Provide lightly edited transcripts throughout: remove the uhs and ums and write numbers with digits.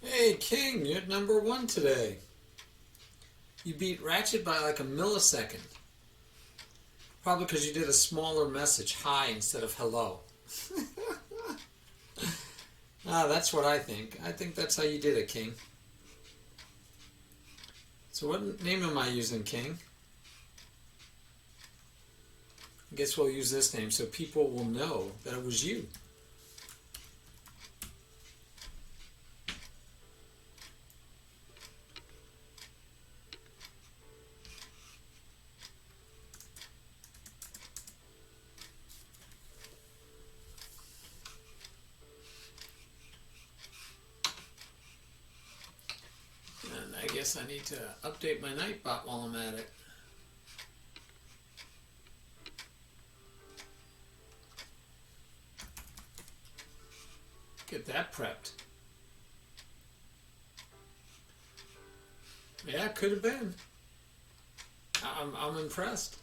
Hey, King, you're at number one today. You beat Ratchet by like a millisecond. Probably because you did a smaller message, hi, instead of hello. That's what I think. I think that's how you did it, King. So what name am I using, King? I guess we'll use this name so people will know that it was you. And I guess I need to update my Nightbot while I'm at it. Get that prepped. Yeah, could have been. I'm impressed.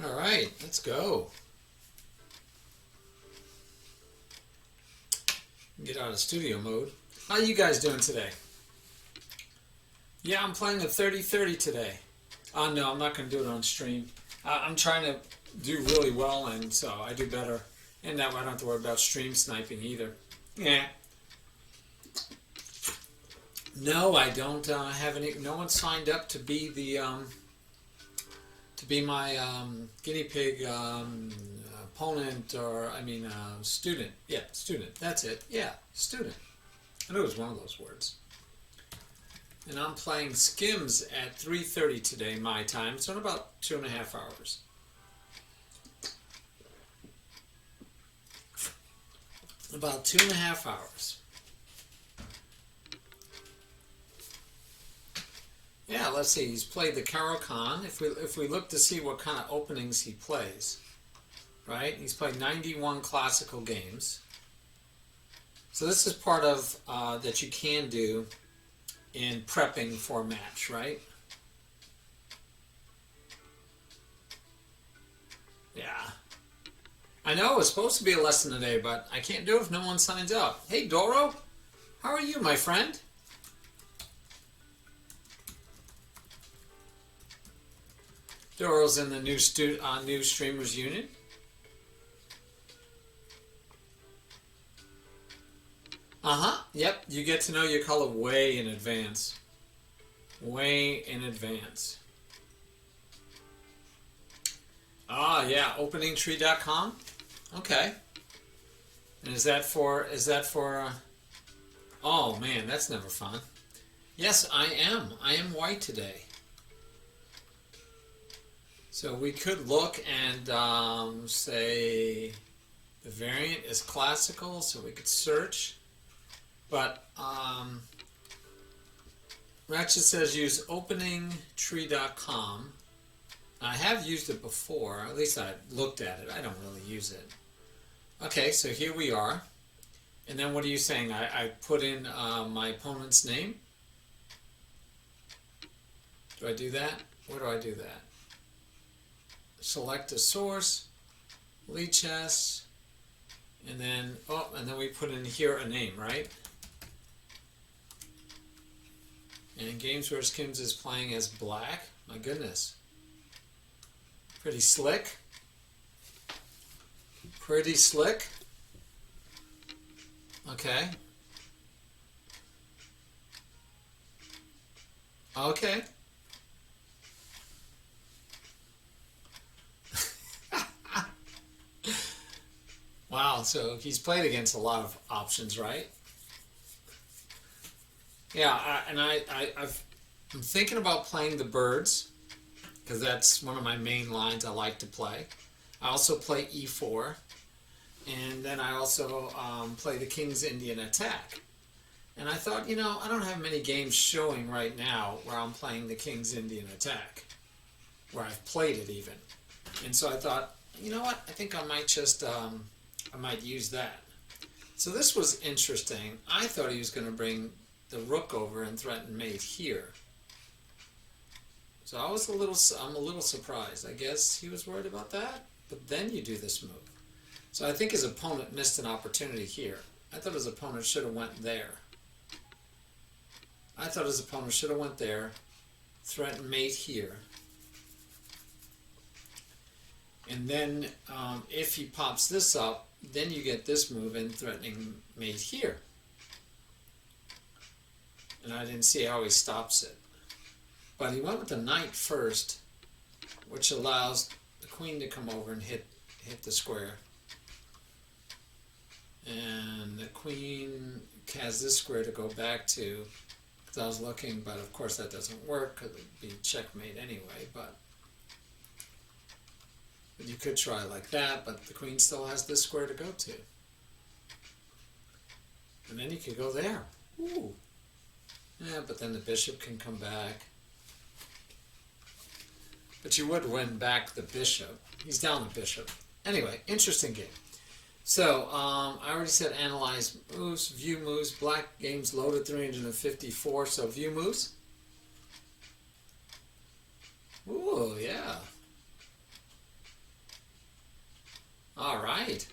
All right, let's go. Get out of studio mode. How you guys doing today? Yeah, I'm playing a 30-30 today. No, I'm not going to do it on stream. I'm trying to do really well, and so I do better. And that way I don't have to worry about stream sniping either. Yeah. No, I don't have any. No one signed up to be the my guinea pig opponent, or student. Yeah, student. That's it. Yeah, student. I knew it was one of those words. And I'm playing Skims at 3:30 today, my time. So in about 2.5 hours. About 2.5 hours. Yeah, let's see. He's played the Caro-Kann. If we look to see what kind of openings he plays, right? He's played 91 classical games. So this is part of that you can do in prepping for a match, right? Yeah. I know it's supposed to be a lesson today, but I can't do it if no one signs up. Hey, Doro, how are you, my friend? Doro's in the new streamers unit. Yep, you get to know your color way in advance. Way in advance. Yeah, openingtree.com. Okay. And is that for oh man, that's never fun. Yes, I am. I am white today. So we could look and say the variant is classical, so we could search. But Ratchet says use openingtree.com. I have used it before, at least I looked at it. I don't really use it. Okay, so here we are. And then what are you saying? I put in my opponent's name? Do I do that? Where do I do that? Select a source, Lichess, and then we put in here a name, right? And Games where Skims is playing as black. My goodness. Pretty slick. Pretty slick. Okay. Okay. Wow, so he's played against a lot of options, right? Yeah, I'm thinking about playing the birds, because that's one of my main lines I like to play. I also play e4. And then I also play the King's Indian Attack. And I thought, I don't have many games showing right now where I'm playing the King's Indian Attack, where I've played it even. And so I thought, you know what, I think I might just, I might use that. So this was interesting. I thought he was going to bring the rook over and threaten mate here. So I'm a little surprised. I guess he was worried about that, but then you do this move. So I think his opponent missed an opportunity here. I thought his opponent should have went there. I thought his opponent should have went there, threatened mate here. And then if he pops this up, then you get this move in threatening mate here. And I didn't see how he stops it. But he went with the knight first, which allows the queen to come over and hit the square. And the queen has this square to go back to, because I was looking, but of course that doesn't work because it'd be checkmate anyway. But you could try like that, but the queen still has this square to go to. And then you could go there. Ooh. Yeah, but then the bishop can come back. But you would win back the bishop. He's down the bishop. Anyway, interesting game. So, I already said analyze moves, view moves. Black game's loaded 354, so view moves. Ooh, yeah. All right.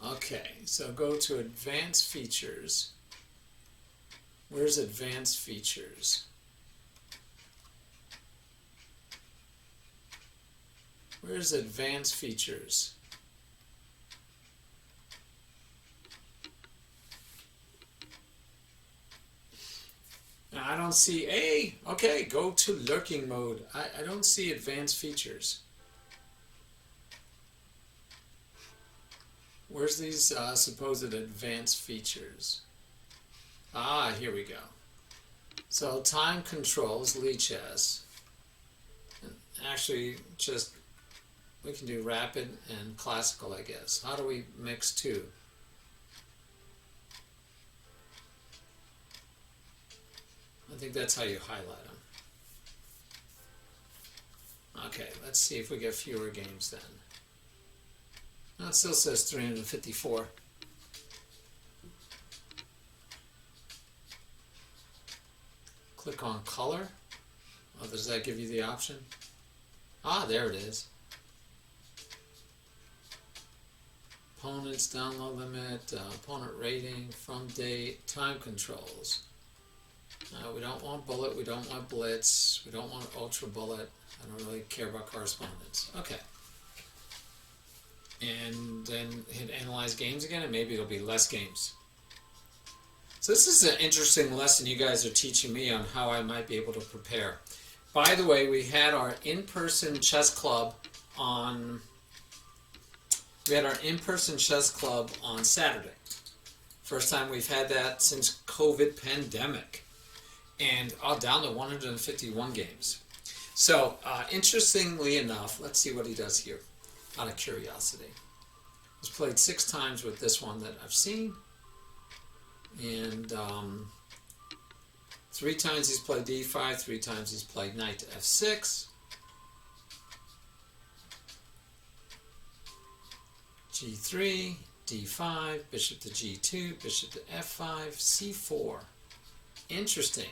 Okay, so go to advanced features. Where's advanced features? Where's advanced features? Now, I don't see okay, go to lurking mode. I don't see advanced features. Where's these supposed advanced features? Ah, here we go. So time controls, lichess. Actually, just we can do rapid and classical, I guess. How do we mix two? I think that's how you highlight them. Okay, let's see if we get fewer games then. No, it still says 354. Click on color. Oh, does that give you the option? Ah, there it is. Opponents, download limit, opponent rating, from date, time controls. We don't want bullet, we don't want blitz, we don't want ultra bullet. I don't really care about correspondence. Okay. And then hit analyze games again, and maybe it'll be less games. So this is an interesting lesson you guys are teaching me on how I might be able to prepare. By the way, we had our in-person chess club on Saturday. First time we've had that since COVID pandemic. And down to 151 games. So, interestingly enough, let's see what he does here, out of curiosity. He's played 6 times with this one that I've seen. And 3 times he's played d5, 3 times he's played knight to f6. g3, d5, bishop to g2, bishop to f5, c4. Interesting.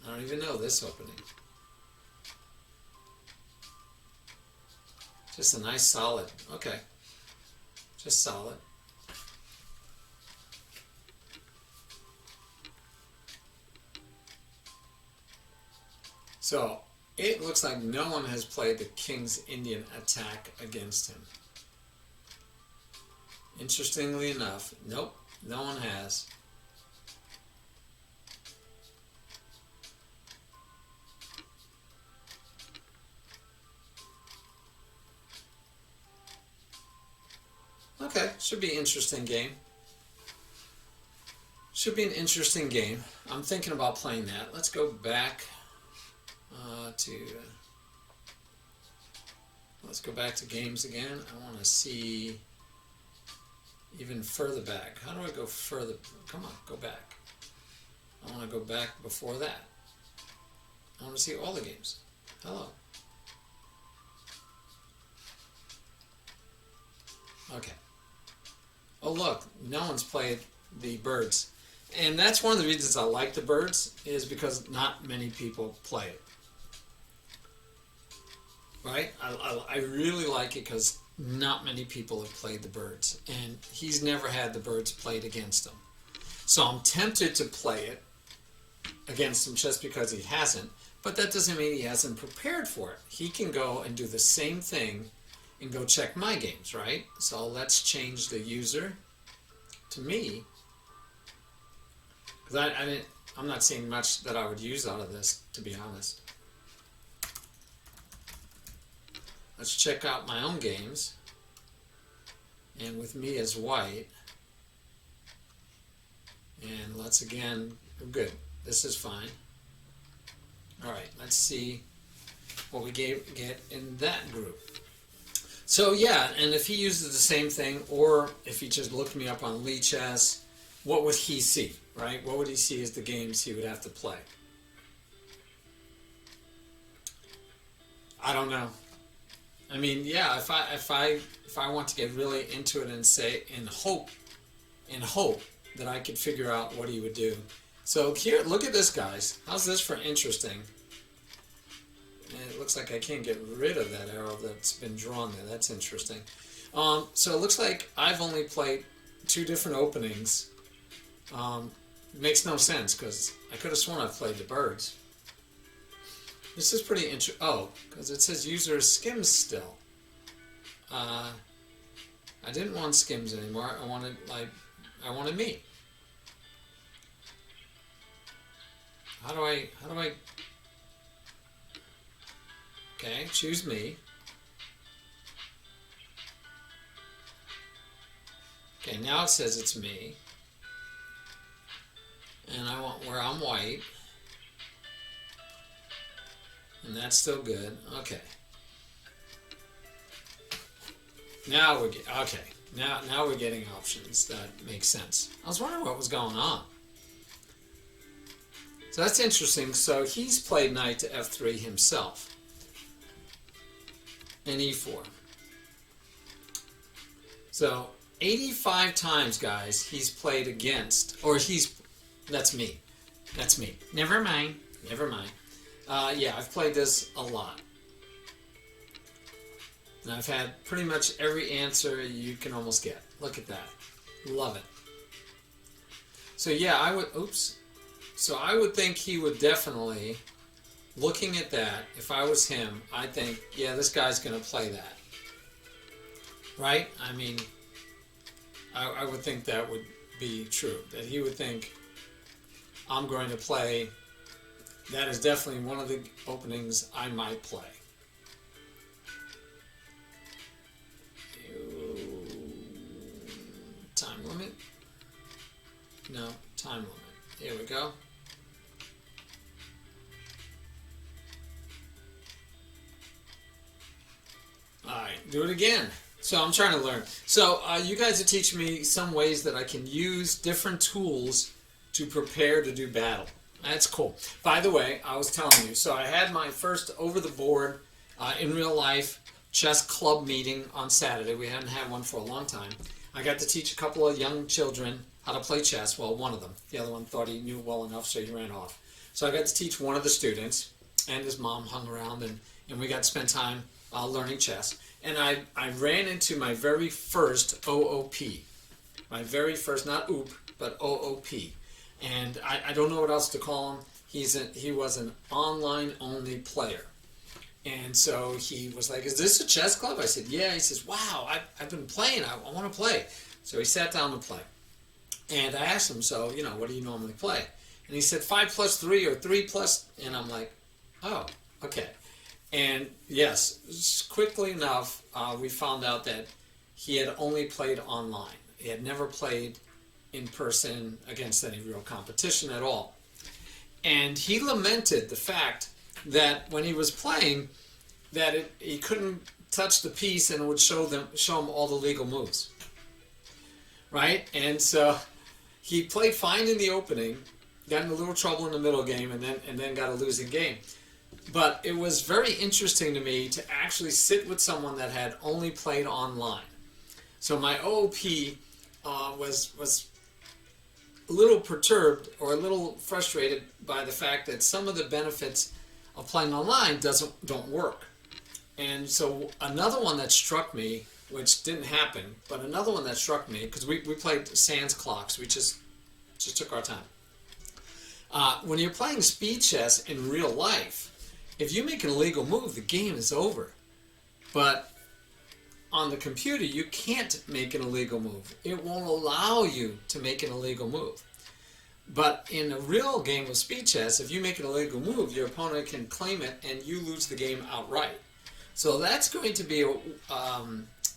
I don't even know this opening. Just a nice solid. Okay. Just solid. So, it looks like no one has played the King's Indian Attack against him. Interestingly enough, nope, no one has. Okay, should be an interesting game. Should be an interesting game. I'm thinking about playing that. Let's go back Let's go back to games again. I want to see even further back. How do I go further? Come on, go back. I want to go back before that. I want to see all the games. Hello. Okay. Oh look, no one's played the birds. And that's one of the reasons I like the birds, is because not many people play it. Right? I really like it because not many people have played the birds. And he's never had the birds played against him. So I'm tempted to play it against him just because he hasn't. But that doesn't mean he hasn't prepared for it. He can go and do the same thing and go check my games, right? So let's change the user to me. Because I'm not seeing much that I would use out of this, to be honest. Let's check out my own games. And with me as white. And let's again, good. This is fine. Alright, let's see what we get in that group. So yeah, and if he uses the same thing, or if he just looked me up on Lichess, what would he see, right? What would he see as the games he would have to play? I don't know. I mean, yeah, if I want to get really into it and say and hope that I could figure out what he would do. So here, look at this, guys. How's this for interesting? And it looks like I can't get rid of that arrow that's been drawn there. That's interesting. So it looks like I've only played 2 different openings. It makes no sense because I could have sworn I've played the birds. This is pretty interesting. Oh, because it says user skims still. I didn't want skims anymore. I wanted me. How do I? Okay, choose me. Okay, now it says it's me. And I want where I'm white. And that's still good. Okay. Now we're now we're getting options that make sense. I was wondering what was going on. So that's interesting. So he's played knight to f3 himself. And e4. So 85 times, guys, he's played against, or that's me. That's me. Never mind. Yeah, I've played this a lot. And I've had pretty much every answer you can almost get. Look at that. Love it. So yeah, So I would think he would definitely, looking at that, if I was him, I'd think, yeah, this guy's going to play that. Right? I mean, I would think that would be true. That he would think, I'm going to play. That is definitely one of the openings I might play. Time limit? No, time limit. Here we go. Alright, do it again. So I'm trying to learn. So you guys are teaching me some ways that I can use different tools to prepare to do battle. That's cool. By the way, I was telling you, so I had my first over-the-board in real life chess club meeting on Saturday. We hadn't had one for a long time. I got to teach a couple of young children how to play chess. Well, one of them. The other one thought he knew well enough, so he ran off. So I got to teach one of the students, and his mom hung around, and we got to spend time learning chess. And I ran into my very first OOP. My very first, not OOP, but OOP. And I don't know what else to call him. He was an online-only player. And so he was like, is this a chess club? I said, yeah. He says, wow, I've been playing. I want to play. So he sat down to play. And I asked him, so, what do you normally play? And he said 5 plus 3 or 3 plus, and I'm like, oh, okay. And yes, quickly enough, we found out that he had only played online. He had never played in person against any real competition at all. And he lamented the fact that when he was playing, that he couldn't touch the piece and it would show them all the legal moves, right? And so he played fine in the opening, got in a little trouble in the middle game, and then got a losing game. But it was very interesting to me to actually sit with someone that had only played online. So my OOP was a little perturbed or a little frustrated by the fact that some of the benefits of playing online don't work. And so another one that struck me, which didn't happen, but another one that struck me, because we played sans clocks, we just took our time. When you're playing speed chess in real life, if you make an illegal move, the game is over. But on the computer, you can't make an illegal move. It won't allow you to make an illegal move. But in a real game of speed chess, if you make an illegal move, your opponent can claim it and you lose the game outright. So that's going to be a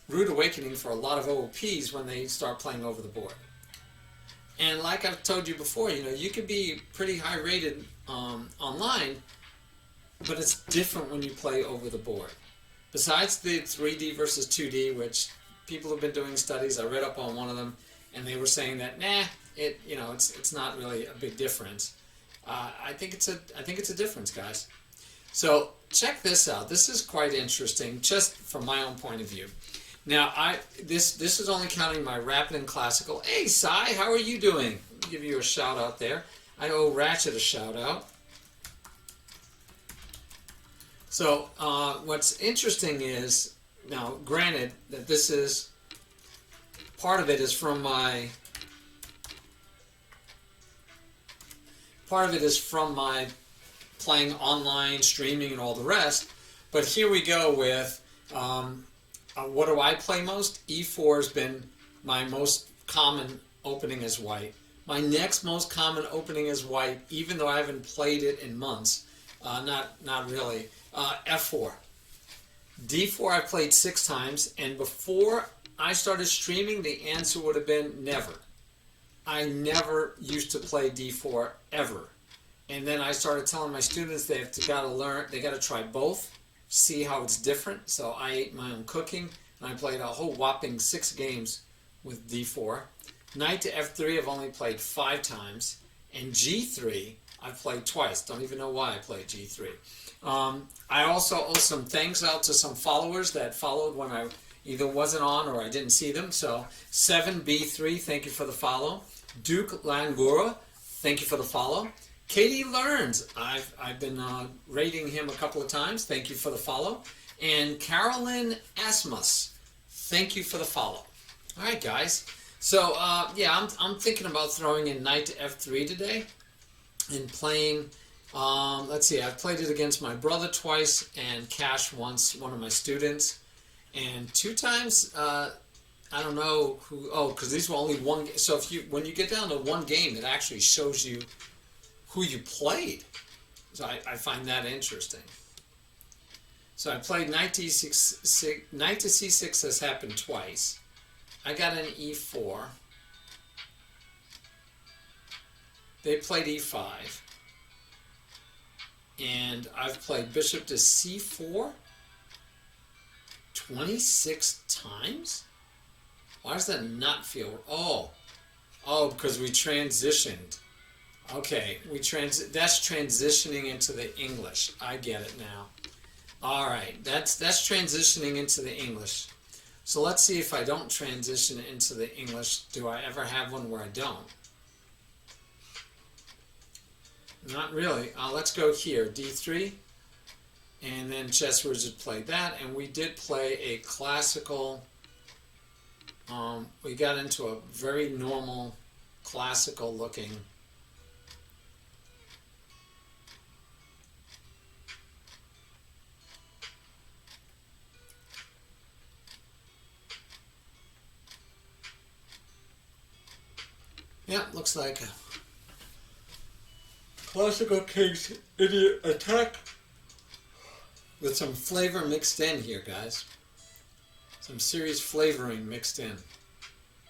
rude awakening for a lot of OOPs when they start playing over the board. And like I've told you before, you can be pretty high rated online, but it's different when you play over the board. Besides the 3D versus 2D, which people have been doing studies, I read up on one of them, and they were saying that it's not really a big difference. I think it's a difference, guys. So check this out. This is quite interesting, just from my own point of view. Now, this is only counting my rapid and classical. Hey, Cy, how are you doing? I'll give you a shout out there. I owe Ratchet a shout out. So what's interesting is, now granted that this is, part of it is from my playing online, streaming, and all the rest. But here we go with, what do I play most? E4 has been my most common opening as white. My next most common opening as white, even though I haven't played it in months, not really, F4. D4 I played 6 times, and before I started streaming, the answer would have been never. I never used to play D4 ever. And then I started telling my students they got to try both, see how it's different. So I ate my own cooking, and I played a whole whopping 6 games with D4. Knight to F3 I've only played 5 times, and G3 I've played twice. Don't even know why I played G3. I also owe some thanks out to some followers that followed when I either wasn't on or I didn't see them. So 7B3, thank you for the follow. Duke Langura, thank you for the follow. Katie Learns, I've been rating him a couple of times. Thank you for the follow. And Carolyn Asmus, thank you for the follow. All right, guys. So yeah, I'm thinking about throwing in Knight to F3 today and playing. Let's see. I've played it against my brother twice and Cash once, one of my students, and 2 times. I don't know who. Oh, because these were only one. So when you get down to one game, it actually shows you who you played. So I find that interesting. So I played Knight to E6. Knight to C6 has happened twice. I got an E4. They played E5. And I've played Bishop to C4 26 times? Why does that not feel... Oh, because we transitioned. Okay, that's transitioning into the English. I get it now. All right, that's transitioning into the English. So let's see if I don't transition into the English. Do I ever have one where I don't? Not really. Let's go here, D3. And then Chess Wizard played that, and we did play a classical... we got into a very normal, classical looking... Yeah, looks like a classical king's idiot attack with some flavor mixed in here, guys. Some serious flavoring mixed in.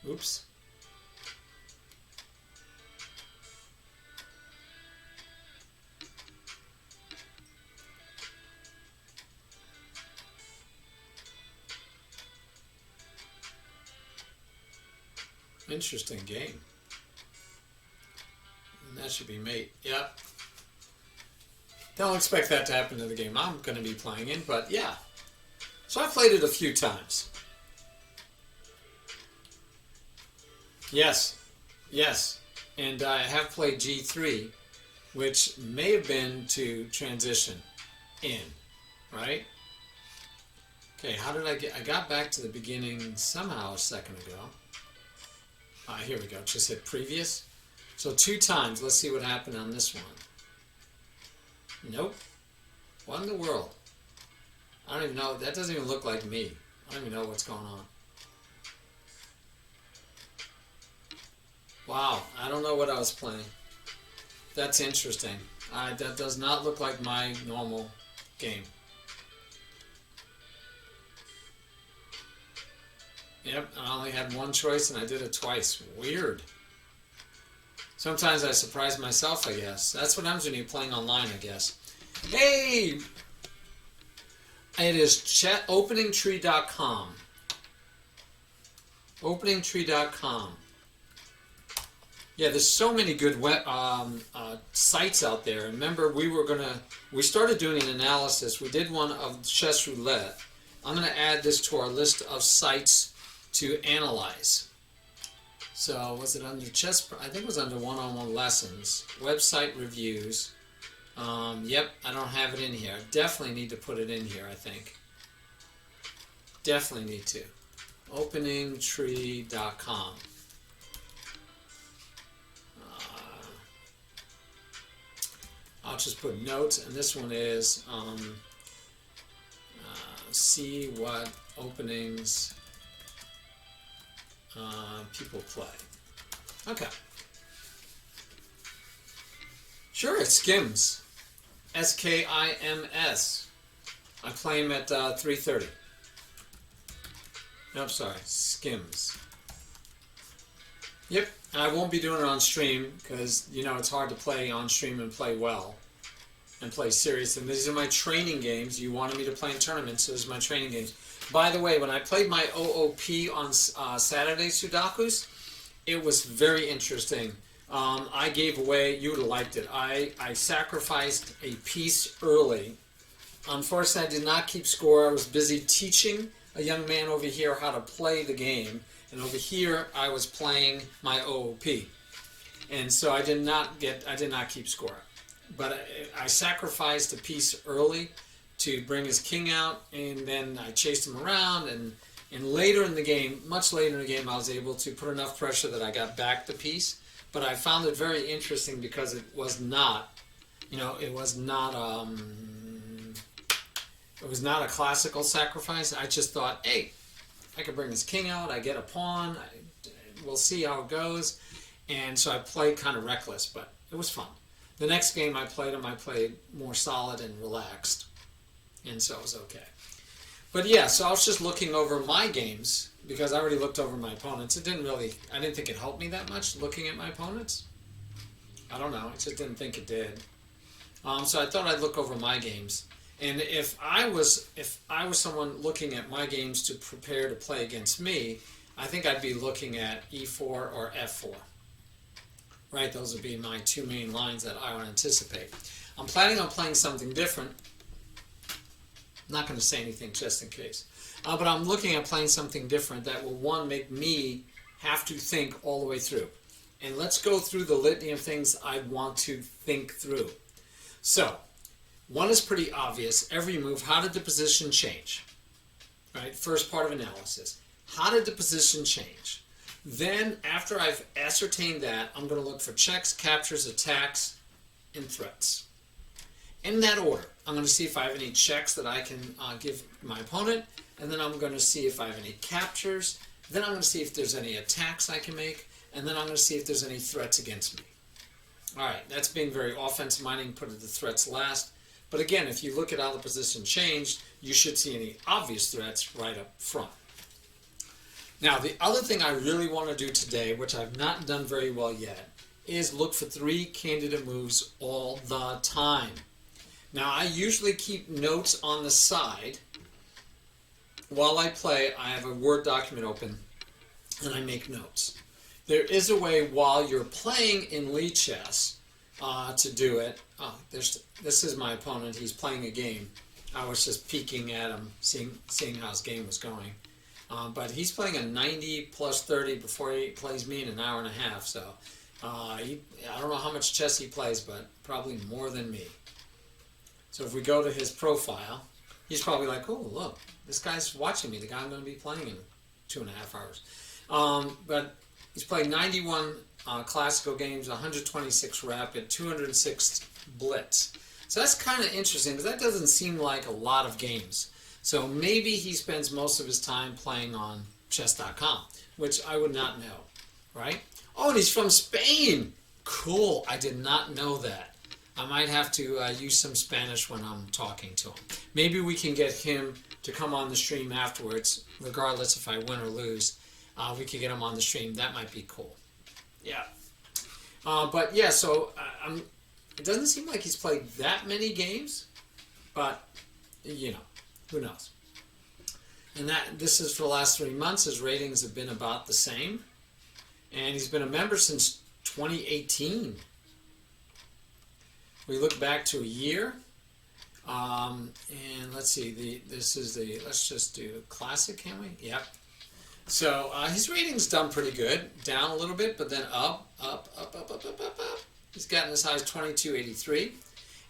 Oops. Interesting game. And that should be mate. Yep. Don't expect that to happen in the game I'm going to be playing in, but yeah. So I played it a few times. Yes. Yes. And I have played G3, which may have been to transition in, right? Okay, how did I got back to the beginning somehow a second ago. Here we go, just hit previous. So 2 times, let's see what happened on this one. Nope. What in the world? I don't even know, that doesn't even look like me. I don't even know what's going on. Wow, I don't know what I was playing. That's interesting. That does not look like my normal game. Yep, I only had one choice and I did it twice. Weird. Sometimes I surprise myself, I guess. That's what happens when you're playing online, I guess. Hey! It is openingtree.com. Openingtree.com. Yeah, there's so many good web, sites out there. Remember, we started doing an analysis. We did one of chess roulette. I'm going to add this to our list of sites to analyze. So, was it under chess? I think it was under one-on-one lessons, website reviews. Yep, I don't have it in here. Definitely need to put it in here, I think. Definitely need to. Openingtree.com. I'll just put notes, and this one is see what openings people play. Okay. Sure, it's Skims. S-K-I-M-S. I play him at 3:30. Nope, sorry, Skims. Yep, I won't be doing it on stream because, you know, it's hard to play on stream and play well and play serious. And these are my training games. You wanted me to play in tournaments, so these are my training games. By the way, when I played my OOP on Saturday Sudokus, it was very interesting. I gave away, you would have liked it, I sacrificed a piece early. Unfortunately, I did not keep score. I was busy teaching a young man over here how to play the game. And over here, I was playing my OOP. And so I did not keep score. But I sacrificed a piece early to bring his king out, and then I chased him around, and later in the game, much later in the game, I was able to put enough pressure that I got back the piece. But I found it very interesting because it was not, it was not a classical sacrifice. I just thought, hey, I could bring his king out, I get a pawn, we'll see how it goes. And so I played kind of reckless, but it was fun. The next game I played him, I played more solid and relaxed. And so it was okay. But yeah, so I was just looking over my games because I already looked over my opponents. I didn't think it helped me that much looking at my opponents. I don't know, I just didn't think it did. So I thought I'd look over my games. And if I was someone looking at my games to prepare to play against me, I think I'd be looking at E4 or F4. Right, those would be my 2 main lines that I would anticipate. I'm planning on playing something different. I'm not going to say anything just in case. But I'm looking at playing something different that will, one, make me have to think all the way through. And let's go through the litany of things I want to think through. So, one is pretty obvious. Every move, how did the position change? Right, first part of analysis. How did the position change? Then, after I've ascertained that, I'm going to look for checks, captures, attacks, and threats. In that order, I'm going to see if I have any checks that I can give my opponent, and then I'm going to see if I have any captures, then I'm going to see if there's any attacks I can make, and then I'm going to see if there's any threats against me. Alright, that's being very offensive-minded, put the threats last. But again, if you look at how the position changed, you should see any obvious threats right up front. Now, the other thing I really want to do today, which I've not done very well yet, is look for 3 candidate moves all the time. Now, I usually keep notes on the side. While I play, I have a Word document open, and I make notes. There is a way while you're playing in Lee chess to do it. Oh, this is my opponent. He's playing a game. I was just peeking at him, seeing how his game was going. But he's playing a 90 plus 30 before he plays me in an hour and a half. So I don't know how much chess he plays, but probably more than me. So if we go to his profile, he's probably like, oh, look, this guy's watching me, the guy I'm going to be playing in 2.5 hours. But he's played 91 classical games, 126 rapid, 206 blitz. So that's kind of interesting, because that doesn't seem like a lot of games. So maybe he spends most of his time playing on chess.com, which I would not know, right? Oh, and he's from Spain. Cool. I did not know that. I might have to use some Spanish when I'm talking to him. Maybe we can get him to come on the stream afterwards, regardless if I win or lose. We could get him on the stream. That might be cool. Yeah. But yeah, so it doesn't seem like he's played that many games, but you know, who knows? And this is for the last 3 months. His ratings have been about the same, and he's been a member since 2018. We look back to a year, and let's see. Let's just do classic, can we? Yep. So his rating's done pretty good. Down a little bit, but then up. He's gotten as high as 2283.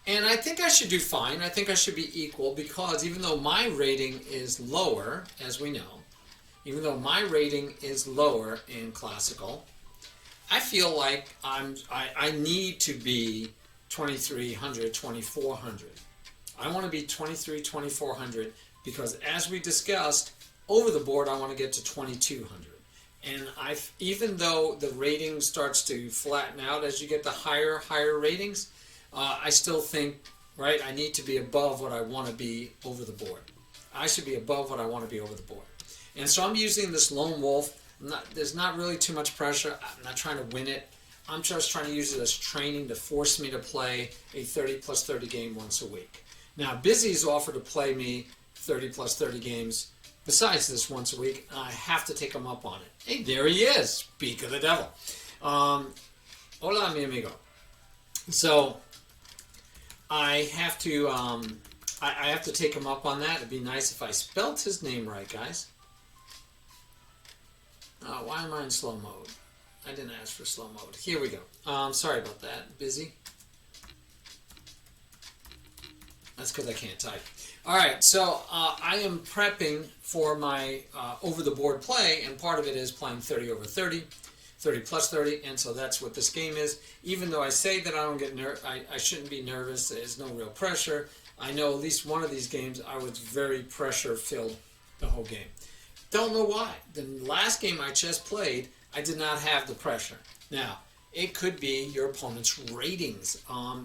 And I think I should do fine. I think I should be equal, because even though my rating is lower, as we know, even though my rating is lower in classical, I feel like I need to be 2300, 2400. I want to be 2400 because, as we discussed, over the board I want to get to 2200. And even though the rating starts to flatten out as you get the higher ratings, I still think, right, I need to be above what I want to be over the board. I should be above what I want to be over the board. And so I'm using this Lonewolf. There's not really too much pressure. I'm not trying to win it. I'm just trying to use it as training to force me to play a 30 plus 30 game once a week. Now, Busy's offered to play me 30 plus 30 games besides this once a week, and I have to take him up on it. Hey, there he is. Speak of the devil. Hola, mi amigo. So I have to I have to take him up on that. It'd be nice if I spelt his name right, guys. Why am I in slow mode? I didn't ask for slow mode. Here we go. Sorry about that. Busy. That's because I can't type. All right, so I am prepping for my over-the-board play, and part of it is playing 30 over 30, 30 plus 30, and so that's what this game is. Even though I say that I don't get I shouldn't be nervous. There's no real pressure. I know at least one of these games I was very pressure-filled the whole game. Don't know why. The last game I just played, I did not have the pressure. Now, it could be your opponent's ratings,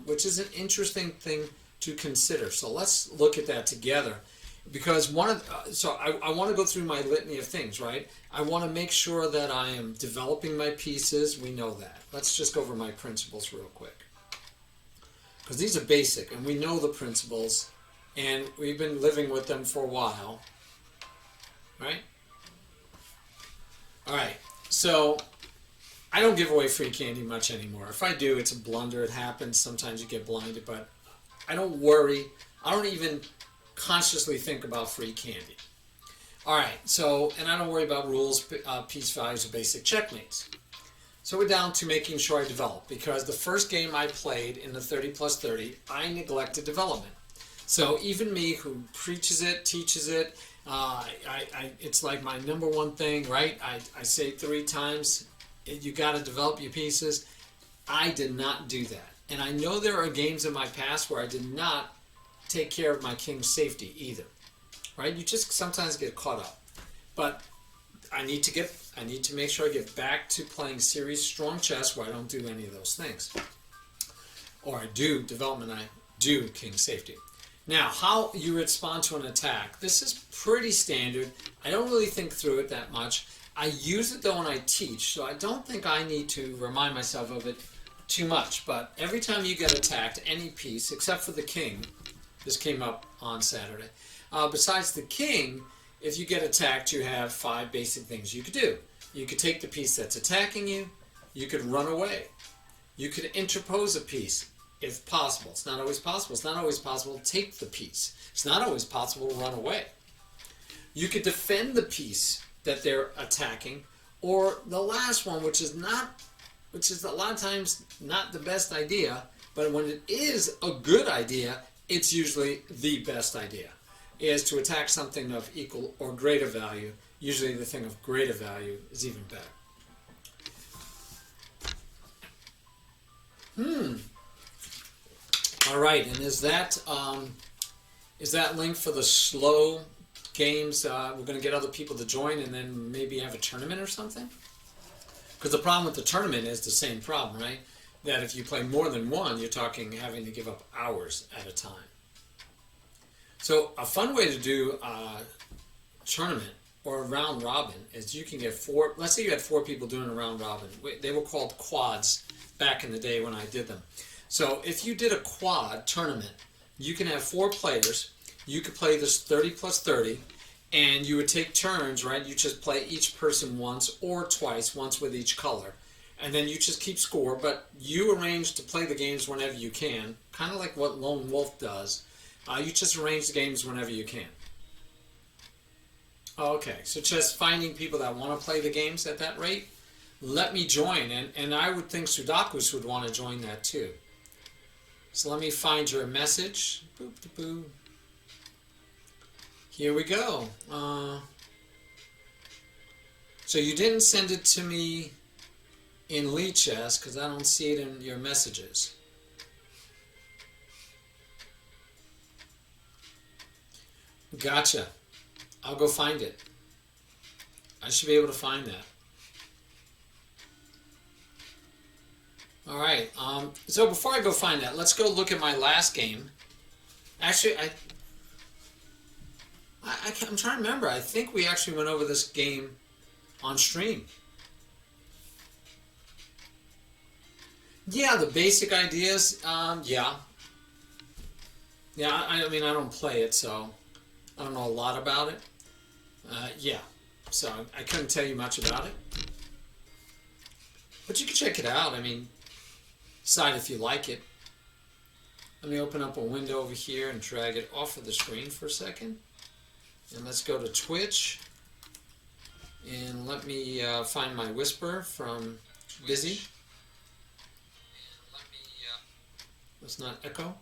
which is an interesting thing to consider. So let's look at that together, because I want to go through my litany of things, right? I want to make sure that I am developing my pieces. We know that. Let's just go over my principles real quick, because these are basic and we know the principles and we've been living with them for a while, right? All right, so I don't give away free candy much anymore. If I do, it's a blunder. It happens. Sometimes you get blinded, but I don't worry. I don't even consciously think about free candy. All right, so, and I don't worry about rules, piece values, or basic checkmates. So we're down to making sure I develop, because the first game I played in the 30 plus 30, I neglected development. So even me, who preaches it, teaches it, it's like my number one thing, right? I say 3 times, you got to develop your pieces. I did not do that. And I know there are games in my past where I did not take care of my king's safety either, right? You just sometimes get caught up. But I need to make sure I get back to playing serious, strong chess where I don't do any of those things. Or I do development, I do king's safety. Now, how you respond to an attack. This is pretty standard. I don't really think through it that much. I use it though when I teach, so I don't think I need to remind myself of it too much. But every time you get attacked, any piece, except for the king, this came up on Saturday. Besides the king, if you get attacked, you have 5 basic things you could do. You could take the piece that's attacking you. You could run away. You could interpose a piece, if possible. It's not always possible. It's not always possible to take the piece. It's not always possible to run away. You could defend the piece that they're attacking, or the last one, which is a lot of times not the best idea, but when it is a good idea, it's usually the best idea, is to attack something of equal or greater value. Usually the thing of greater value is even better. All right, and is that link for the slow games? We're going to get other people to join and then maybe have a tournament or something? Because the problem with the tournament is the same problem, right? That if you play more than one, you're talking having to give up hours at a time. So a fun way to do a tournament or a round robin is you can get four. Let's say you had 4 people doing a round robin. They were called quads back in the day when I did them. So if you did a quad tournament, you can have 4 players. You could play this 30 plus 30, and you would take turns, right? You just play each person once or twice, once with each color. And then you just keep score, but you arrange to play the games whenever you can, kind of like what Lonewolf does. You just arrange the games whenever you can. Okay, so just finding people that want to play the games at that rate, let me join. And I would think Sudakus would want to join that too. So let me find your message. Boop, boop, boop. Here we go. So you didn't send it to me in Lichess because I don't see it in your messages. Gotcha. I'll go find it. I should be able to find that. All right. So before I go find that, let's go look at my last game. Actually, I'm trying to remember. I think we actually went over this game on stream. Yeah, the basic ideas. Yeah. I mean, I don't play it, so I don't know a lot about it. Yeah, so I couldn't tell you much about it. But you can check it out. I mean, decide if you like it. Let me open up a window over here and drag it off of the screen for a second. And let's go to Twitch. And let me find my whisper from Busy. Let's not echo.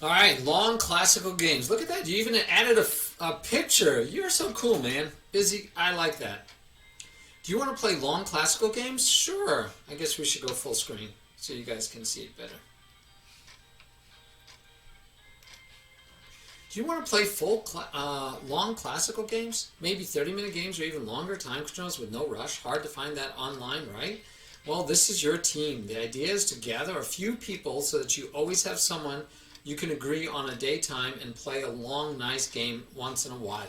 All right, long classical games. Look at that. You even added a picture. You're so cool, man. Busy. I like that. Do you want to play long classical games? Sure. I guess we should go full screen so you guys can see it better. Do you want to play long classical games? Maybe 30-minute games or even longer time controls with no rush. Hard to find that online, right? Well, this is your team. The idea is to gather a few people so that you always have someone you can agree on a daytime and play a long, nice game once in a while.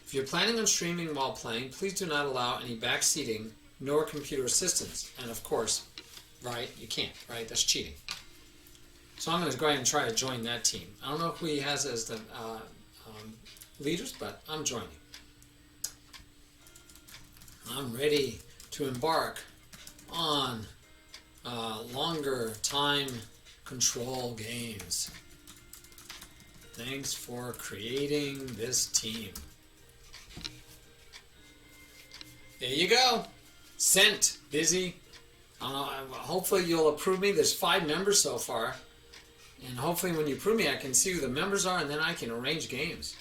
If you're planning on streaming while playing, please do not allow any backseating nor computer assistance. And of course, right, you can't, right? That's cheating. So I'm going to go ahead and try to join that team. I don't know who he has as the leaders, but I'm joining. I'm ready to embark on longer time control games. Thanks for creating this team. There you go. Sent. Busy. Hopefully you'll approve me. There's 5 members so far. And hopefully when you approve me, I can see who the members are and then I can arrange games.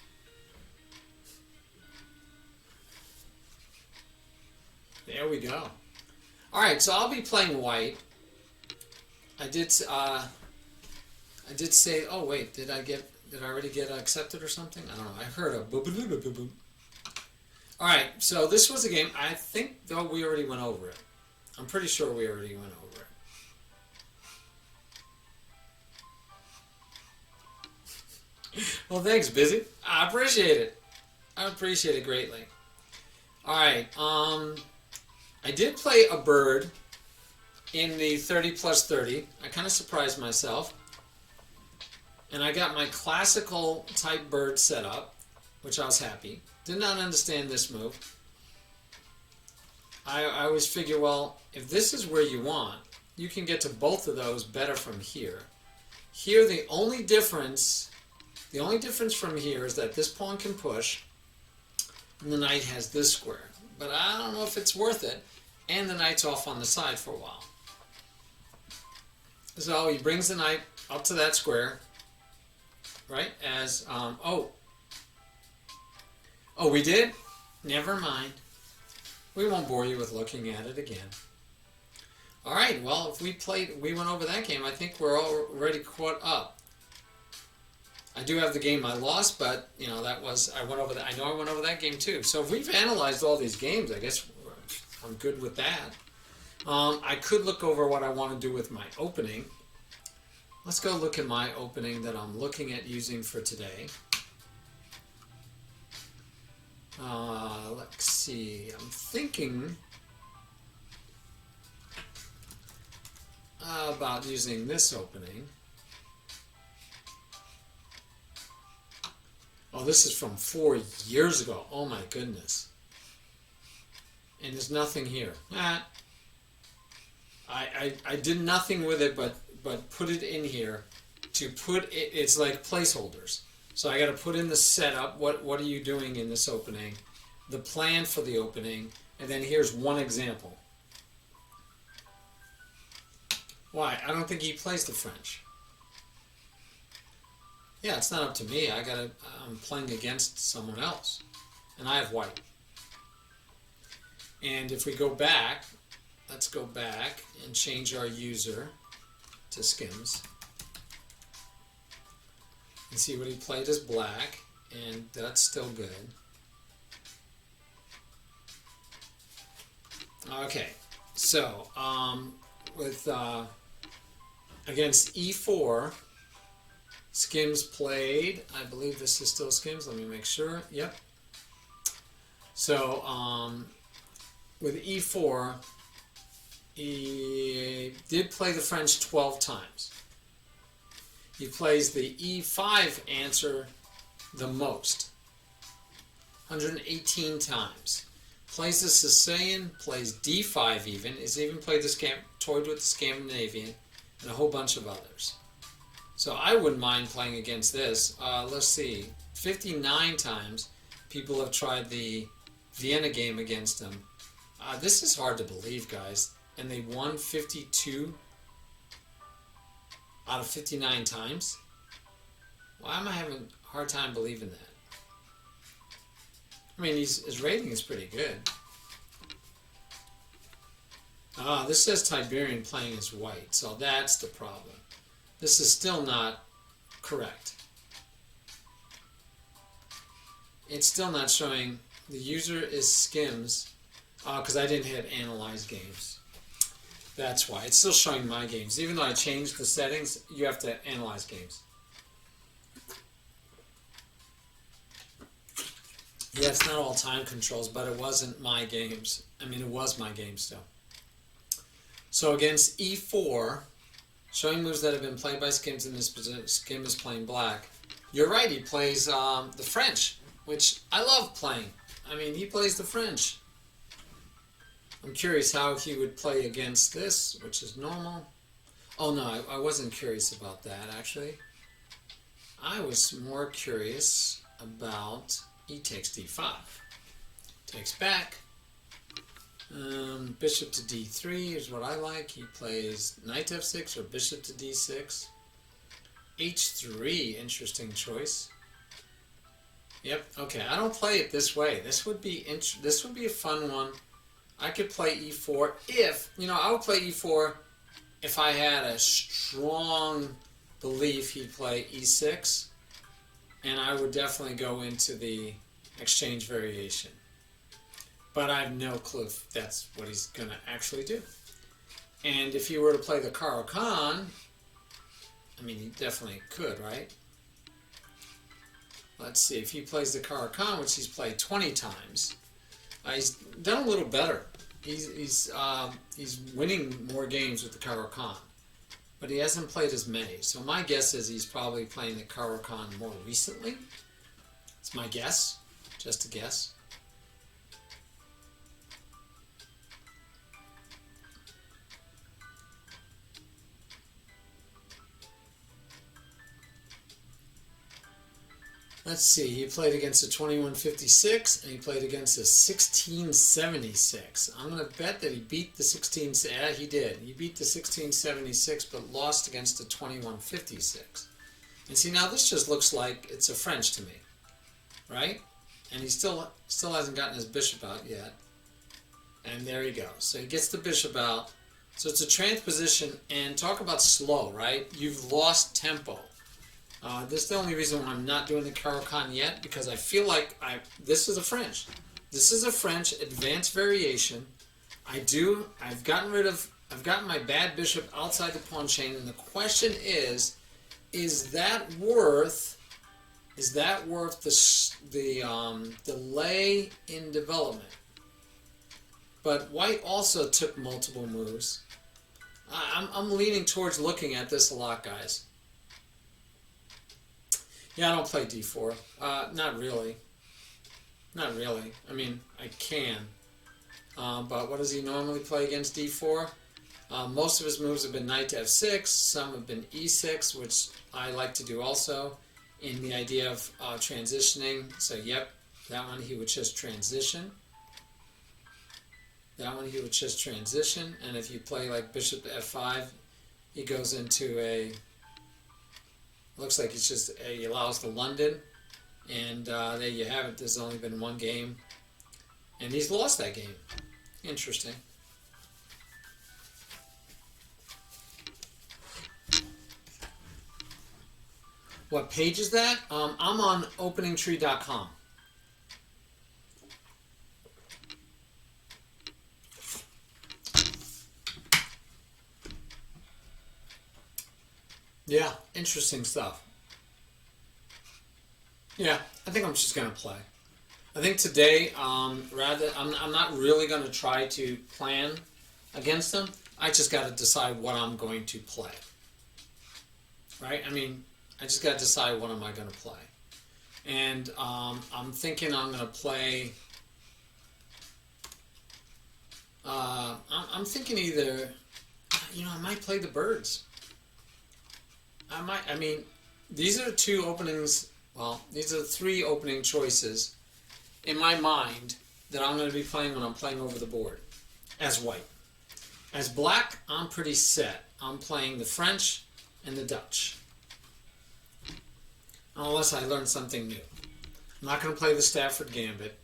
There we go. Alright, so I'll be playing white. I did say, oh wait, did I already get accepted or something? I don't know. I heard a boop boop boop boop boop. Alright, so this was a game, I think though we already went over it. I'm pretty sure we already went over it. Well, thanks, Busy. I appreciate it. I appreciate it greatly. Alright, I did play a bird in the 30 plus 30. I kind of surprised myself. And I got my classical type bird set up, which I was happy. Did not understand this move. I always figure, well, if this is where you want, you can get to both of those better from here. Here, the only difference from here is that this pawn can push, and the knight has this square. But I don't know if it's worth it, and the knight's off on the side for a while. So he brings the knight up to that square, right? As we did? Never mind. We won't bore you with looking at it again. All right. Well, if we went over that game. I think we're already caught up. I do have the game I lost, but I went over that. I know I went over that game too. So if we've analyzed all these games, I guess I'm good with that. I could look over what I want to do with my opening. Let's go look at my opening that I'm looking at using for today. Let's see. I'm thinking about using this opening. Oh, this is from 4 years ago. Oh my goodness. And there's nothing here. I did nothing with it but put it in here to put it. It's like placeholders. So I got to put in the setup. What are you doing in this opening? The plan for the opening, and then here's one example. Why? I don't think he plays the French. Yeah, it's not up to me. I'm playing against someone else, and I have white. And if we go back, let's go back and change our user to Skims. And see what he played as black, and that's still good. Okay, so with against e4, Skims played. I believe this is still Skims. Let me make sure. Yep. So with e4, he did play the French 12 times. He plays the e5 answer the most, 118 times. Plays the Sicilian, plays d5 even. He's even played toyed with the Scandinavian, and a whole bunch of others. So I wouldn't mind playing against this. Let's see, 59 times people have tried the Vienna game against him. This is hard to believe, guys. And they won 52 out of 59 times? Why am I having a hard time believing that? I mean, his rating is pretty good. This says Tiberian playing as white, so that's the problem. This is still not correct. It's still not showing. The user is Skims, because I didn't hit Analyze Games. That's why. It's still showing my games. Even though I changed the settings, you have to analyze games. Yeah, it's not all time controls, but it wasn't my games. I mean, it was my game still. So against e4, showing moves that have been played by Skims in this position. Skim is playing black. You're right, he plays the French, which I love playing. I mean, he plays the French. I'm curious how he would play against this, which is normal. Oh no, I wasn't curious about that actually. I was more curious about e takes d5. Takes back. Bishop to d3 is what I like. He plays knight f6 or bishop to d6. h3, interesting choice. Yep. Okay, I don't play it this way. This would be a fun one. I could play e4 if, I would play e4 if I had a strong belief he'd play e6, and I would definitely go into the exchange variation. But I have no clue if that's what he's going to actually do. And if he were to play the Caro-Kann, I mean, he definitely could, right? Let's see, if he plays the Caro-Kann, which he's played 20 times, he's done a little better. He's winning more games with the Caro-Kann. but he hasn't played as many. So my guess is he's probably playing the Caro-Kann more recently. It's my guess, just a guess. Let's see, he played against a 2156 and he played against a 1676. I'm going to bet that he beat the 16, yeah, he did. He beat the 1676 but lost against the 2156. And see, now this just looks like it's a French to me, right? And he still hasn't gotten his bishop out yet. And there you go. So he gets the bishop out. So it's a transposition, and talk about slow, right? You've lost tempo. This is the only reason why I'm not doing the Caro-Kann yet, because I feel like this is a French. This is a French advanced variation. I've gotten my bad bishop outside the pawn chain, and the question is that worth the delay in development? But White also took multiple moves. I'm leaning towards looking at this a lot, guys. Yeah, I don't play d4. Not really. Not really. I mean, I can. But what does he normally play against d4? Most of his moves have been knight to f6. Some have been e6, which I like to do also in the idea of transitioning. So, yep, that one he would just transition. That one he would just transition. And if you play like bishop to f5, he goes into a... Looks like he allows the London, and there you have it. There's only been one game, and he's lost that game. Interesting. What page is that? I'm on openingtree.com. Yeah, interesting stuff. Yeah, I think I'm just going to play. I think today, I'm not really going to try to plan against them. I just got to decide what I'm going to play. Right? I mean, I just got to decide what am I going to play. And I'm thinking I'm going to play... I'm thinking either... I might play the birds. I mean, these are two openings, well, these are three opening choices in my mind that I'm going to be playing when I'm playing over the board as White. As Black, I'm pretty set. I'm playing the French and the Dutch. Unless I learn something new. I'm not going to play the Stafford Gambit.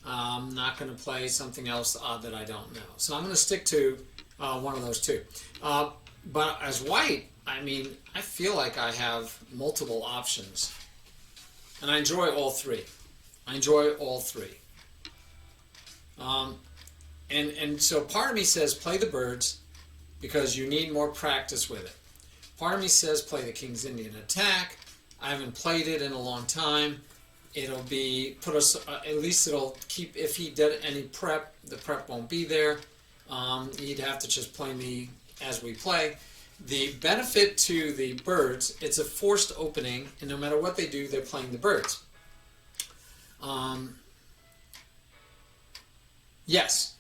I'm not going to play something else that I don't know. So I'm going to stick to one of those two. But as White, I mean, I feel like I have multiple options. And I enjoy all three. And so part of me says play the birds because you need more practice with it. Part of me says play the King's Indian attack. I haven't played it in a long time. It'll be, at least it'll keep, if he did any prep, the prep won't be there. He'd have to just play me as we play. The benefit to the birds, it's a forced opening, and no matter what they do, they're playing the birds. Yes.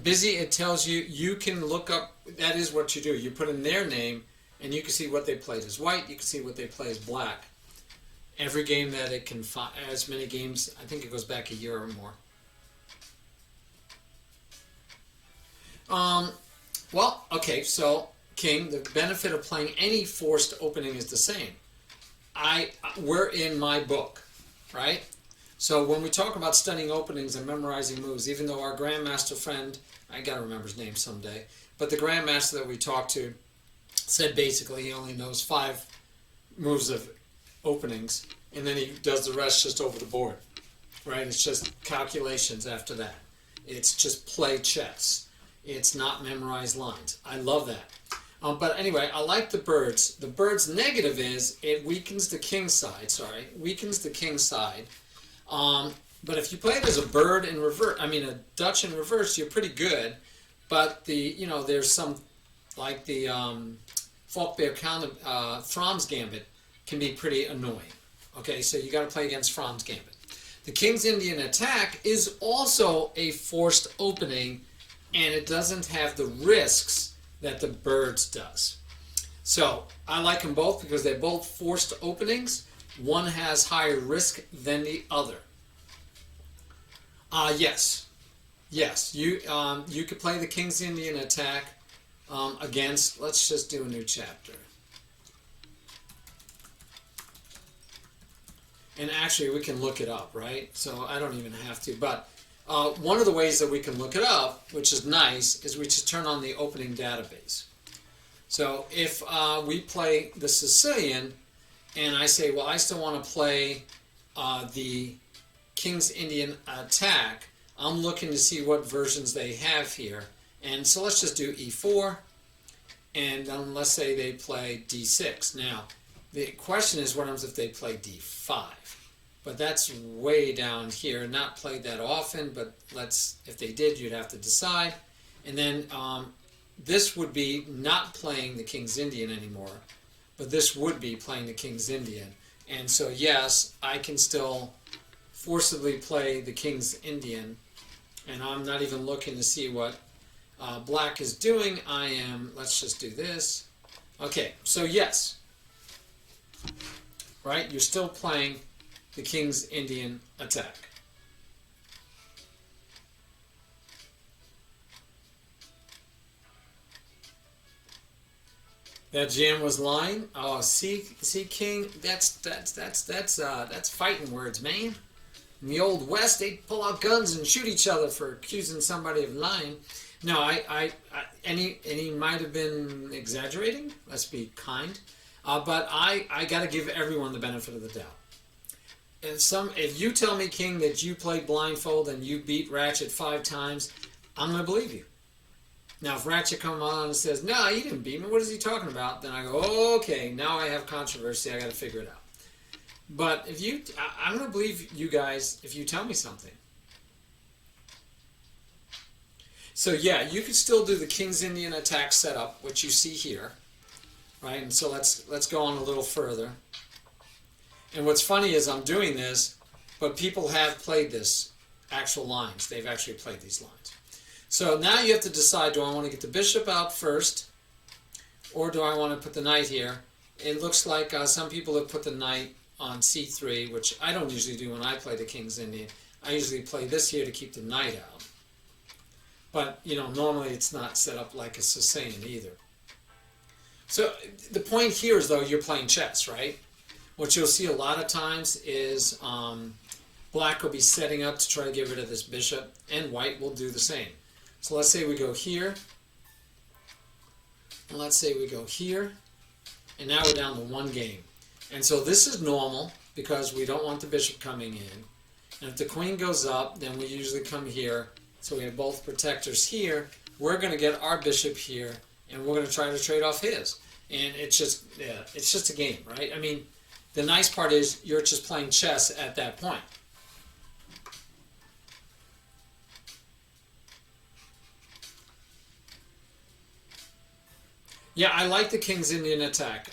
Busy, it tells you, you can look up, that is what you do. You put in their name, and you can see what they played as White, you can see what they play as Black. Every game that it can find, as many games, I think it goes back a year or more. Well, okay, so King, the benefit of playing any forced opening is the same. We're in my book, right? So when we talk about studying openings and memorizing moves, even though our grandmaster friend, I gotta remember his name someday, but the grandmaster that we talked to said basically he only knows 5 moves of openings, and then he does the rest just over the board, right? It's just calculations after that. It's just play chess. It's not memorize lines. I love that. But anyway, I like the birds. The birds' negative is it weakens the king side. Weakens the king side. But if you play it as a bird in reverse, I mean a Dutch in reverse, you're pretty good. But there's some, like the Falkbeer Fromm's Gambit can be pretty annoying. Okay, so you got to play against Fromm's Gambit. The King's Indian Attack is also a forced opening, and it doesn't have the risks that the Birds does. So I like them both because they're both forced openings. One has higher risk than the other. Yes, you could play the King's Indian Attack against. Let's just do a new chapter. And actually, we can look it up, right? So I don't even have to. But one of the ways that we can look it up, which is nice, is we just turn on the opening database. So if we play the Sicilian, and I say, well, I still want to play the King's Indian Attack, I'm looking to see what versions they have here. And so let's just do E4, and let's say they play D6. Now, the question is, what happens if they play D5? But that's way down here, not played that often, but if they did, you'd have to decide. And then this would be not playing the King's Indian anymore, but this would be playing the King's Indian. And so yes, I can still forcibly play the King's Indian, and I'm not even looking to see what black is doing. Let's just do this. Okay, so yes, right, you're still playing the King's Indian Attack. That jam was lying. Oh, see, King. That's fighting words, man. In the Old West, they pull out guns and shoot each other for accusing somebody of lying. No, and he might have been exaggerating. Let's be kind. But I got to give everyone the benefit of the doubt. If you tell me, King, that you played blindfold and you beat Ratchet 5 times, I'm going to believe you. Now, if Ratchet comes on and says, no, he didn't beat me, what is he talking about? Then I go, okay, now I have controversy, I got to figure it out. But I'm going to believe you guys if you tell me something. So yeah, you could still do the King's Indian Attack setup, which you see here, right? And so let's go on a little further. And what's funny is I'm doing this, but people have played this actual lines. They've actually played these lines. So now you have to decide, do I want to get the bishop out first, or do I want to put the knight here? It looks like some people have put the knight on c3, which I don't usually do when I play the King's Indian. I usually play this here to keep the knight out. But, normally it's not set up like a Sicilian either. So the point here is, though, you're playing chess, right? What you'll see a lot of times is black will be setting up to try to get rid of this bishop, and white will do the same. So let's say we go here, and let's say we go here, and now we're down to one game. And so this is normal because we don't want the bishop coming in. And if the queen goes up, then we usually come here. So we have both protectors here. We're going to get our bishop here, and we're going to try to trade off his. And it's just a game, right? I mean, the nice part is you're just playing chess at that point. Yeah, I like the King's Indian Attack.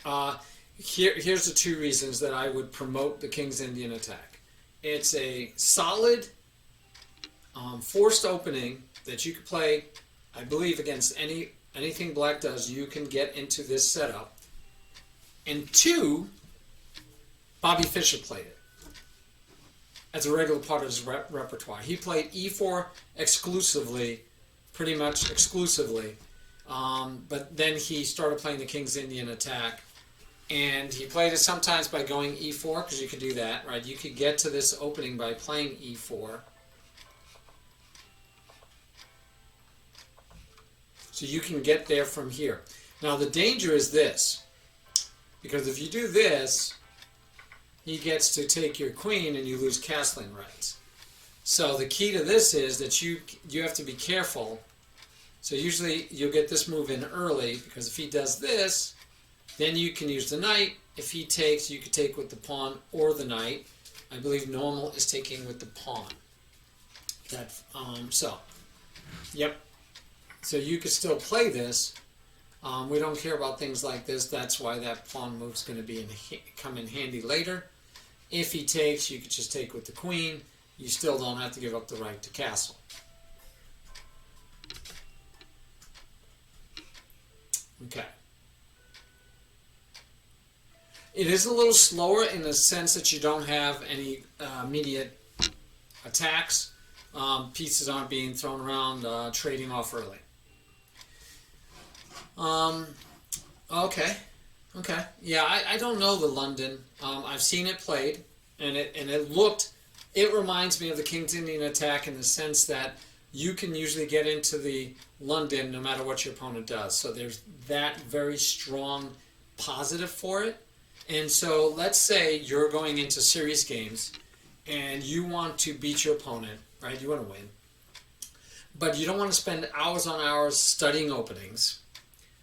Here's the two reasons that I would promote the King's Indian Attack. It's a solid forced opening that you can play, I believe, against anything black does. You can get into this setup. And two, Bobby Fischer played it as a regular part of his repertoire. He played e4 exclusively, pretty much exclusively, but then he started playing the King's Indian Attack, and he played it sometimes by going e4, because you could do that, right? You could get to this opening by playing e4. So you can get there from here. Now the danger is this, because if you do this, he gets to take your queen and you lose castling rights. So the key to this is that you have to be careful. So usually you'll get this move in early, because if he does this, then you can use the knight. If he takes, you could take with the pawn or the knight. I believe normal is taking with the pawn. Yep. So you could still play this, We don't care about things like this. That's why that pawn move's going to be come in handy later. If he takes, you could just take with the queen. You still don't have to give up the right to castle. Okay. It is a little slower in the sense that you don't have any immediate attacks. Pieces aren't being thrown around, trading off early. Okay. Yeah, I don't know the London. I've seen it played, and it reminds me of the King's Indian attack in the sense that you can usually get into the London no matter what your opponent does. So there's that very strong positive for it. And so let's say you're going into serious games and you want to beat your opponent, right? You want to win. But you don't want to spend hours on hours studying openings.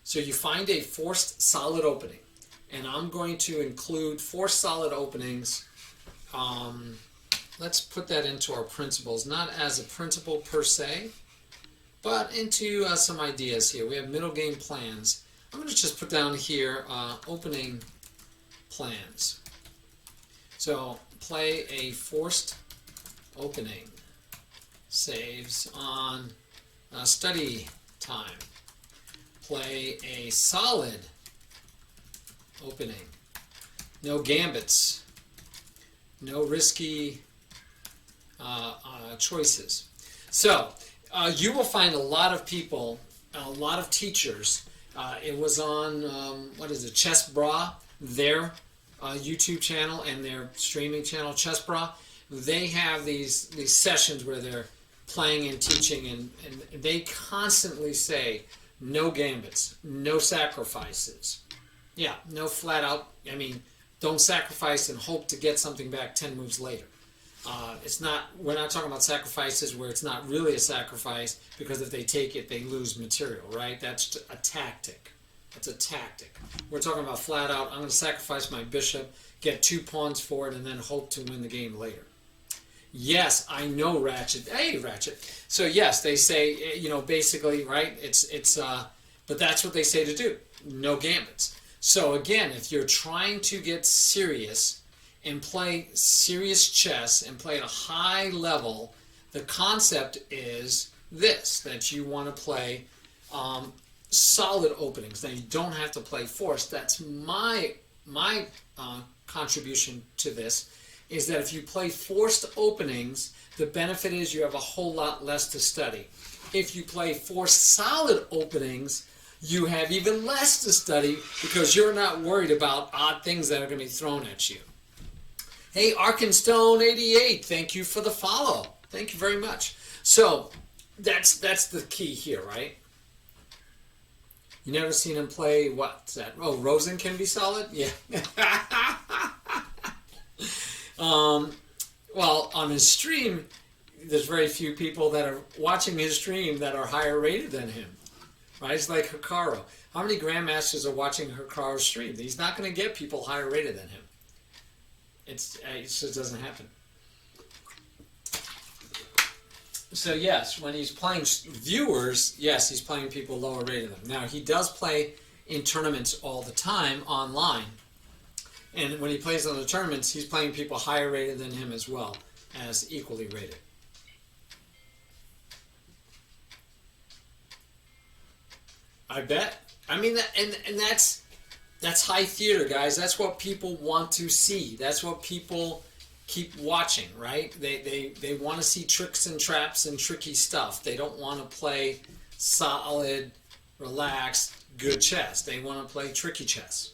So you find a forced solid opening. And I'm going to include 4 solid openings. Let's put that into our principles, not as a principle per se, but into some ideas here. We have middle game plans. I'm going to just put down here opening plans. So play a forced opening. Saves on study time. Play a solid opening. No gambits. No risky choices. So you will find a lot of people, a lot of teachers. It was on what is it, Chess Bra, their YouTube channel and their streaming channel, Chess Bra. They have these sessions where they're playing and teaching, and they constantly say no gambits, no sacrifices. Yeah, no flat out. I mean, don't sacrifice and hope to get something back 10 moves later. We're not talking about sacrifices where it's not really a sacrifice, because if they take it, they lose material, right? That's a tactic. That's a tactic. We're talking about flat out, I'm going to sacrifice my bishop, get 2 pawns for it, and then hope to win the game later. Yes, I know, Ratchet. Hey, Ratchet. So yes, they say, basically, right? But that's what they say to do. No gambits. So again, if you're trying to get serious and play serious chess and play at a high level, the concept is this, that you want to play solid openings. Now, you don't have to play forced. That's my contribution to this, is that if you play forced openings, the benefit is you have a whole lot less to study. If you play forced solid openings, you have even less to study because you're not worried about odd things that are going to be thrown at you. Hey, Arkenstone88, thank you for the follow. Thank you very much. So that's the key here, right? You never seen him play, what's that? Oh, Rosen can be solid? Yeah. Well, on his stream, there's very few people that are watching his stream that are higher rated than him. Right? It's like Hikaru. How many grandmasters are watching Hikaru's stream? He's not going to get people higher rated than him. It just doesn't happen. So yes, when he's playing viewers, yes, he's playing people lower rated than him. Now, he does play in tournaments all the time online. And when he plays on the tournaments, he's playing people higher rated than him as well, as equally rated. I bet. I mean, and that's high theater, guys. That's what people want to see. That's what people keep watching, right? They want to see tricks and traps and tricky stuff. They don't want to play solid, relaxed, good chess. They want to play tricky chess.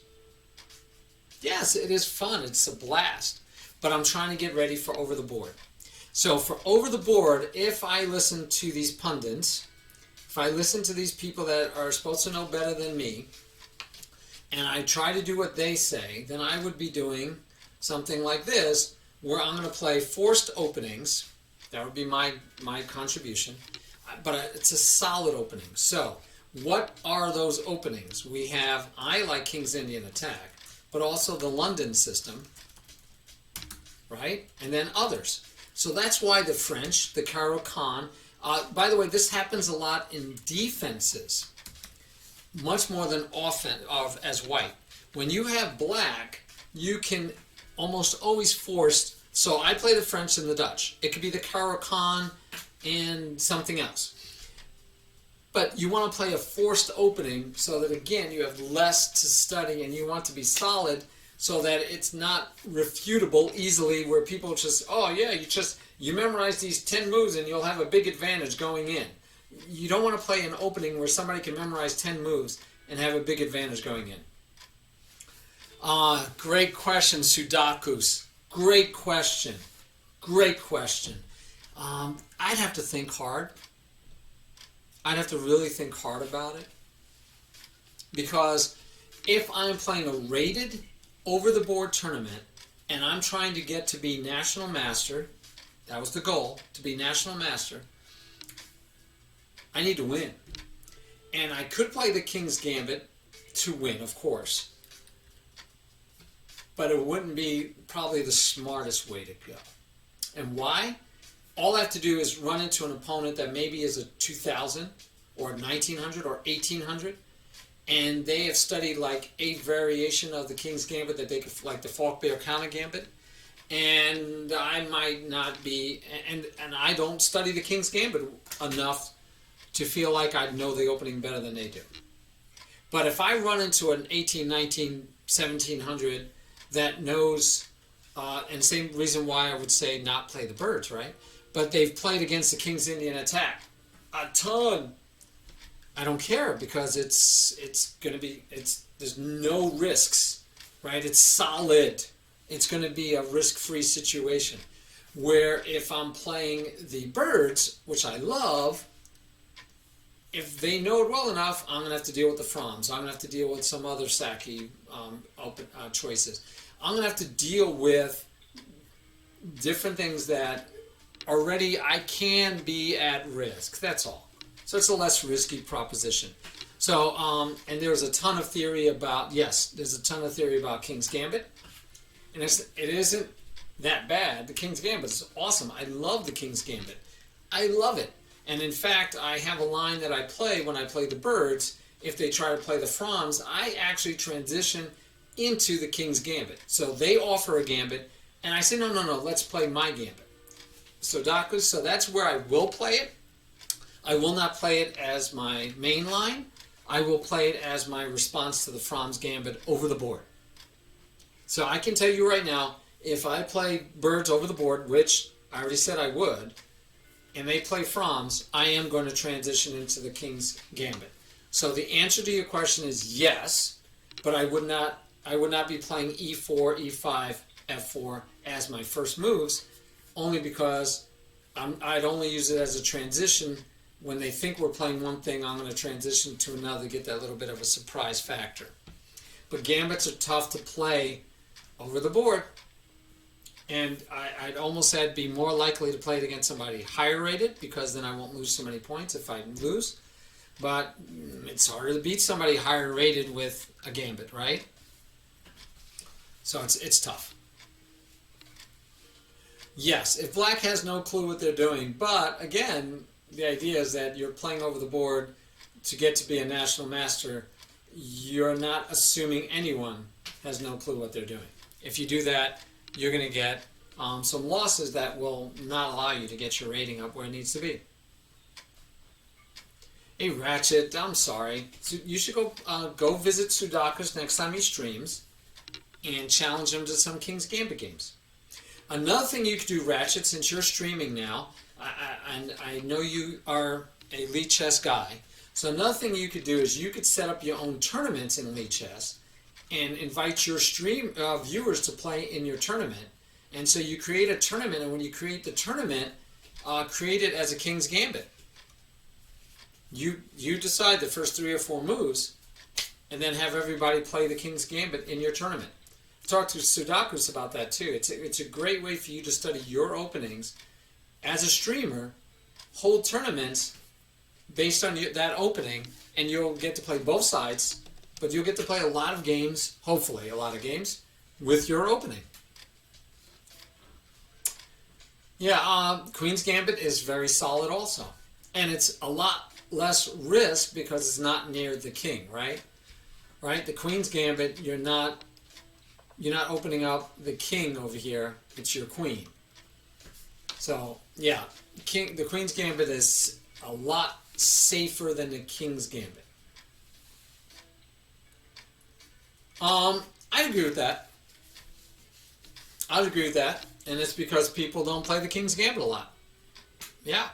Yes, it is fun. It's a blast. But I'm trying to get ready for over the board. So for over the board, if I listen to these pundits, if I listen to these people that are supposed to know better than me, and I try to do what they say, then I would be doing something like this, where I'm going to play forced openings. That would be my contribution. But it's a solid opening. So what are those openings? We have, I like King's Indian attack, but also the London system, right? And then others. So that's why the French, the Caro-Kann, by the way, this happens a lot in defenses. much more than often as white. When you have black, you can almost always force. So I play the French and the Dutch. It could be the Caro-Kann and something else. But you want to play a forced opening so that, again, you have less to study and you want to be solid so that it's not refutable easily where people just, oh yeah, you memorize these 10 moves and you'll have a big advantage going in. You don't want to play an opening where somebody can memorize 10 moves and have a big advantage going in. Great question, Sudakus. Great question. Great question. I'd have to think hard. I'd have to really think hard about it. Because if I'm playing a rated over-the-board tournament and I'm trying to get to be National Master, that was the goal, to be National Master, I need to win. And I could play the King's Gambit to win, of course. But it wouldn't be probably the smartest way to go. And why? All I have to do is run into an opponent that maybe is a 2000 or 1900 or 1800, and they have studied like a variation of the King's Gambit that they could, like the Falk-Bear Counter Gambit, and I might not be, and I don't study the King's Gambit enough to feel like I know the opening better than they do. But if I run into an 18, 19, 1700 that knows, and same reason why I would say not play the birds, right? But they've played against the King's Indian attack a ton. I don't care because it's going to be, there's no risks, right? It's solid. It's going to be a risk-free situation. Where if I'm playing the birds, which I love, if they know it well enough, I'm going to have to deal with the Froms. I'm going to have to deal with some other Saki choices. I'm going to have to deal with different things that already I can be at risk. That's all. So it's a less risky proposition. So, and there's a ton of theory about, yes, there's a ton of theory about King's Gambit. And it isn't that bad. The King's Gambit is awesome. I love the King's Gambit. I love it. And in fact, I have a line that I play when I play the birds. If they try to play the Froms, I actually transition into the King's Gambit. So they offer a gambit, and I say, no, let's play my gambit. So that's where I will play it. I will not play it as my main line. I will play it as my response to the Froms gambit over the board. So I can tell you right now, if I play birds over the board, which I already said I would, and they play Froms, I am going to transition into the King's Gambit. So the answer to your question is yes, but I would not be playing E4, E5, F4 as my first moves, only because I'd only use it as a transition. When they think we're playing one thing, I'm going to transition to another, get that little bit of a surprise factor. But gambits are tough to play over the board. And I'd almost said be more likely to play it against somebody higher rated, because then I won't lose so many points if I lose. But it's harder to beat somebody higher rated with a gambit, right? So it's tough. Yes, if black has no clue what they're doing, but again, the idea is that you're playing over the board to get to be a national master. You're not assuming anyone has no clue what they're doing. If you do that, you're going to get some losses that will not allow you to get your rating up where it needs to be. Hey Ratchet, I'm sorry. So you should go visit Sudakus next time he streams and challenge him to some King's Gambit games. Another thing you could do, Ratchet, since you're streaming now, and I know you are a Elite Chess guy, so another thing you could do is you could set up your own tournaments in Elite Chess and invite your stream viewers to play in your tournament. And so you create a tournament, and when you create the tournament, create it as a King's Gambit. You decide the first 3 or 4 moves, and then have everybody play the King's Gambit in your tournament. Talk to Sudakus about that too. It's a great way for you to study your openings as a streamer, hold tournaments based on that opening, and you'll get to play both sides, but you'll get to play a lot of games, hopefully a lot of games, with your opening. Yeah, Queen's Gambit is very solid also. And it's a lot less risk because it's not near the king, right? Right? The queen's gambit, you're not opening up the king over here. It's your queen. So yeah, the queen's gambit is a lot safer than the king's gambit. I'd agree with that. I'd agree with that, and it's because people don't play the king's gambit a lot. Yeah,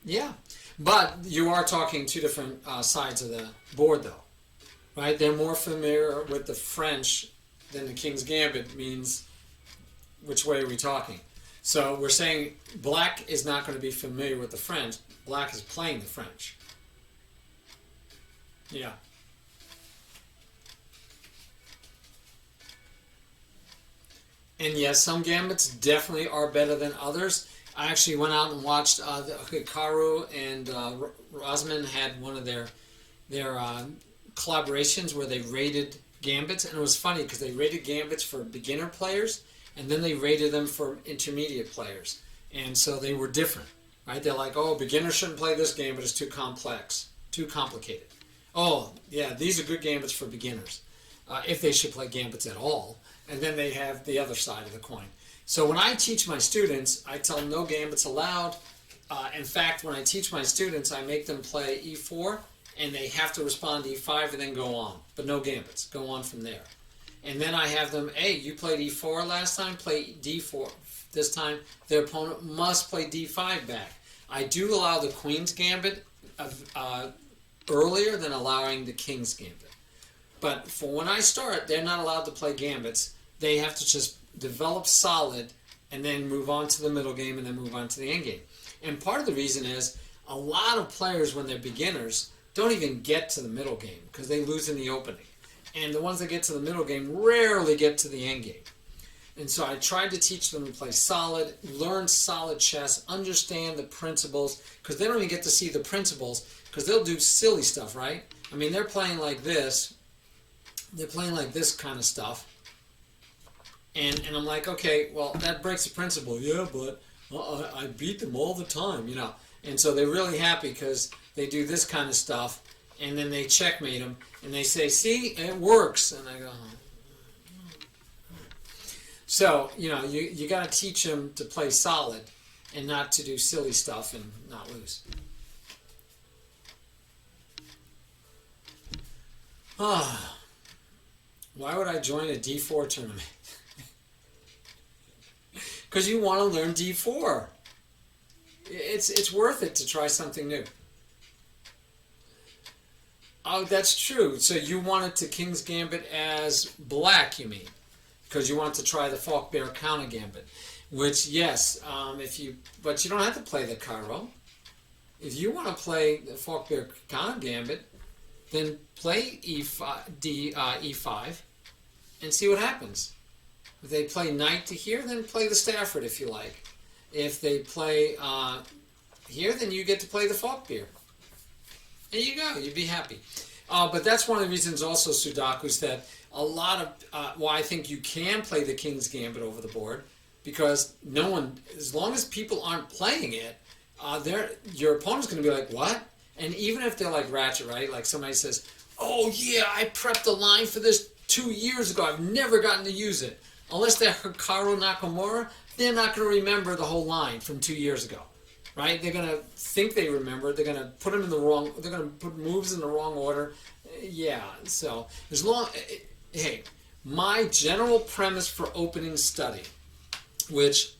yeah. But you are talking two different sides of the board, though, right? They're more familiar with the French than the king's gambit means. Which way are we talking? So we're saying black is not going to be familiar with the French. Black is playing the French. Yeah. And yes, some gambits definitely are better than others. I actually went out and watched Hikaru and Rosman had one of their collaborations where they rated gambits, and it was funny because they rated gambits for beginner players, and then they rated them for intermediate players, and so they were different, right? They're like, oh, beginners shouldn't play this gambit; it's too complex, too complicated. Oh, yeah, these are good gambits for beginners, if they should play gambits at all. And then they have the other side of the coin. So when I teach my students, I tell them no gambits allowed. In fact, when I teach my students, I make them play e4, and they have to respond to e5 and then go on. But no gambits. Go on from there. And then I have them, hey, you played e4 last time, play d4 this time. Their opponent must play d5 back. I do allow the queen's gambit earlier than allowing the king's gambit. But for when I start, they're not allowed to play gambits. They have to just develop solid and then move on to the middle game and then move on to the end game. And part of the reason is a lot of players, when they're beginners, don't even get to the middle game because they lose in the opening. And the ones that get to the middle game rarely get to the end game. And so I tried to teach them to play solid, learn solid chess, understand the principles, because they don't even get to see the principles because they'll do silly stuff, right? I mean, they're playing like this. They're playing like this kind of stuff. And I'm like, okay, well, that breaks the principle. Yeah, but I beat them all the time, you know. And so they're really happy because they do this kind of stuff, and then they checkmate them, and they say, see, it works. And I go, so, you know, you got to teach them to play solid and not to do silly stuff and not lose. Why would I join a D4 tournament? Because you want to learn D4. It's worth it to try something new. Oh, that's true. So you wanted to King's Gambit as black, you mean? Because you want to try the Falk-Bear counter gambit. Which, yes, but you don't have to play the Cairo. If you want to play the Falk-Bear counter gambit, then play E5 and see what happens. If they play knight to here, then play the Stafford if you like. If they play here, then you get to play the Falk-Bear. There you go. You'd be happy. But that's one of the reasons also, Sudakus, that a lot of why I think you can play the King's Gambit over the board, because no one, as long as people aren't playing it, your opponent's going to be like, what? And even if they're like Ratchet, right? Like somebody says, oh yeah, I prepped a line for this 2 years ago. I've never gotten to use it. Unless they're Hikaru Nakamura, they're not going to remember the whole line from 2 years ago, right? They're going to think they remember. They're going to put them in the wrong. They're going to put moves in the wrong order. Yeah. So hey, my general premise for opening study, which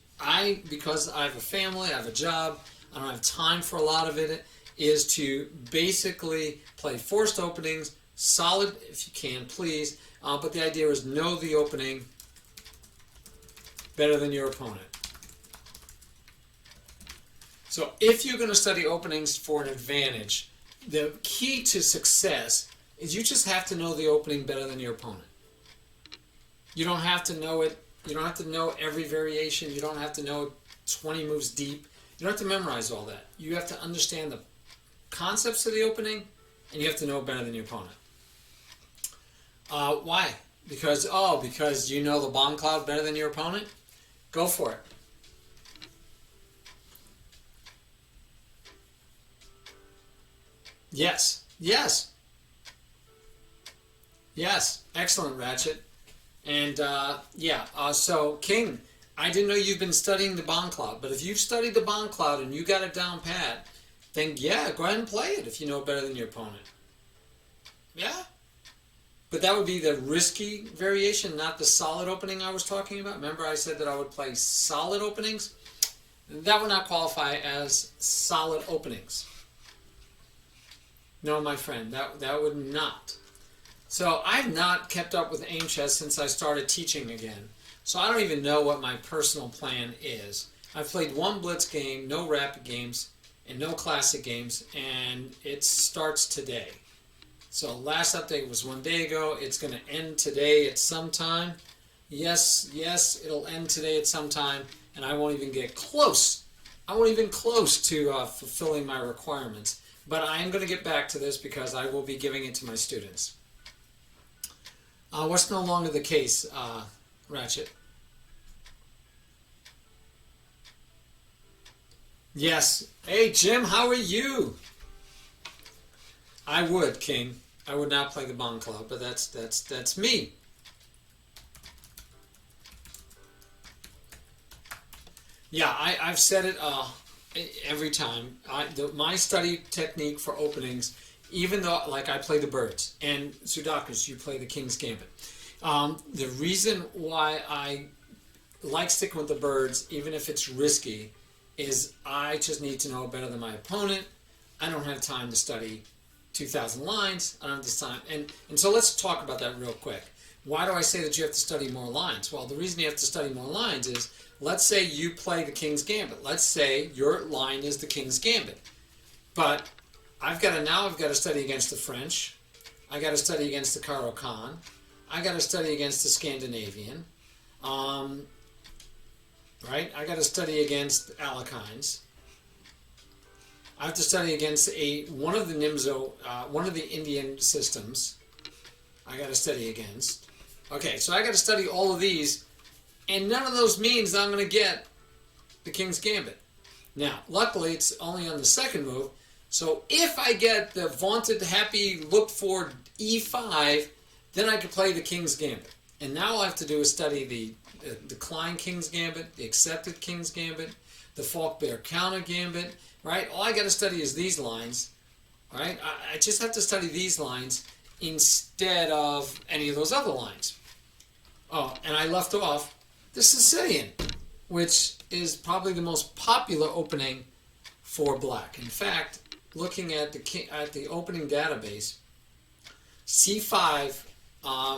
because I have a family, I have a job, I don't have time for a lot of it, is to basically play forced openings, solid if you can, please. But the idea is know the opening better than your opponent. So if you're going to study openings for an advantage, the key to success is you just have to know the opening better than your opponent. You don't have to know it. You don't have to know every variation. You don't have to know 20 moves deep. You don't have to memorize all that. You have to understand the concepts of the opening, and you have to know it better than your opponent. Why? Because you know the bomb cloud better than your opponent? Go for it. Yes. Yes. Yes. Excellent, Ratchet. And yeah, so King, I didn't know you've been studying the Bond Cloud, but if you've studied the Bond Cloud and you got it down pat, then yeah, go ahead and play it if you know it better than your opponent. Yeah. But that would be the risky variation, not the solid opening I was talking about. Remember I said that I would play solid openings? That would not qualify as solid openings. No, my friend, that would not. So I've not kept up with aim chess since I started teaching again. So I don't even know what my personal plan is. I've played one blitz game, no rapid games, and no classic games, and it starts today. So last update was 1 day ago. It's going to end today at some time. Yes, it'll end today at some time, and I won't even get close. I won't even close to fulfilling my requirements. But I am going to get back to this because I will be giving it to my students. What's no longer the case, Ratchet? Yes. Hey, Jim, how are you? I would, King. I would not play the Bond Club, but that's me. Yeah, I've said it every time. My study technique for openings, even though like I play the birds and Sudakus, you play the King's Gambit. The reason why I like sticking with the birds, even if it's risky, is I just need to know better than my opponent. I don't have time to study 2,000 lines. I don't have this time. And so let's talk about that real quick. Why do I say that you have to study more lines? Well, the reason you have to study more lines is, let's say you play the King's Gambit. Let's say your line is the King's Gambit. But I've got to study against the French. I got to study against the Caro-Kann. I got to study against the Scandinavian. Right? I got to study against Alekines. I have to study against one of the Nimzo, one of the Indian systems. I got to study against. Okay, so I got to study all of these, and none of those means that I'm going to get the King's Gambit. Now, luckily, it's only on the second move. So if I get the vaunted, happy, looked for E5, then I can play the King's Gambit. And now all I have to do is study the declined King's Gambit, the accepted King's Gambit, the Falk Bear counter Gambit, right? All I got to study is these lines, right? I just have to study these lines instead of any of those other lines. Oh, and I left off the Sicilian, which is probably the most popular opening for black. In fact, looking at the opening database, C5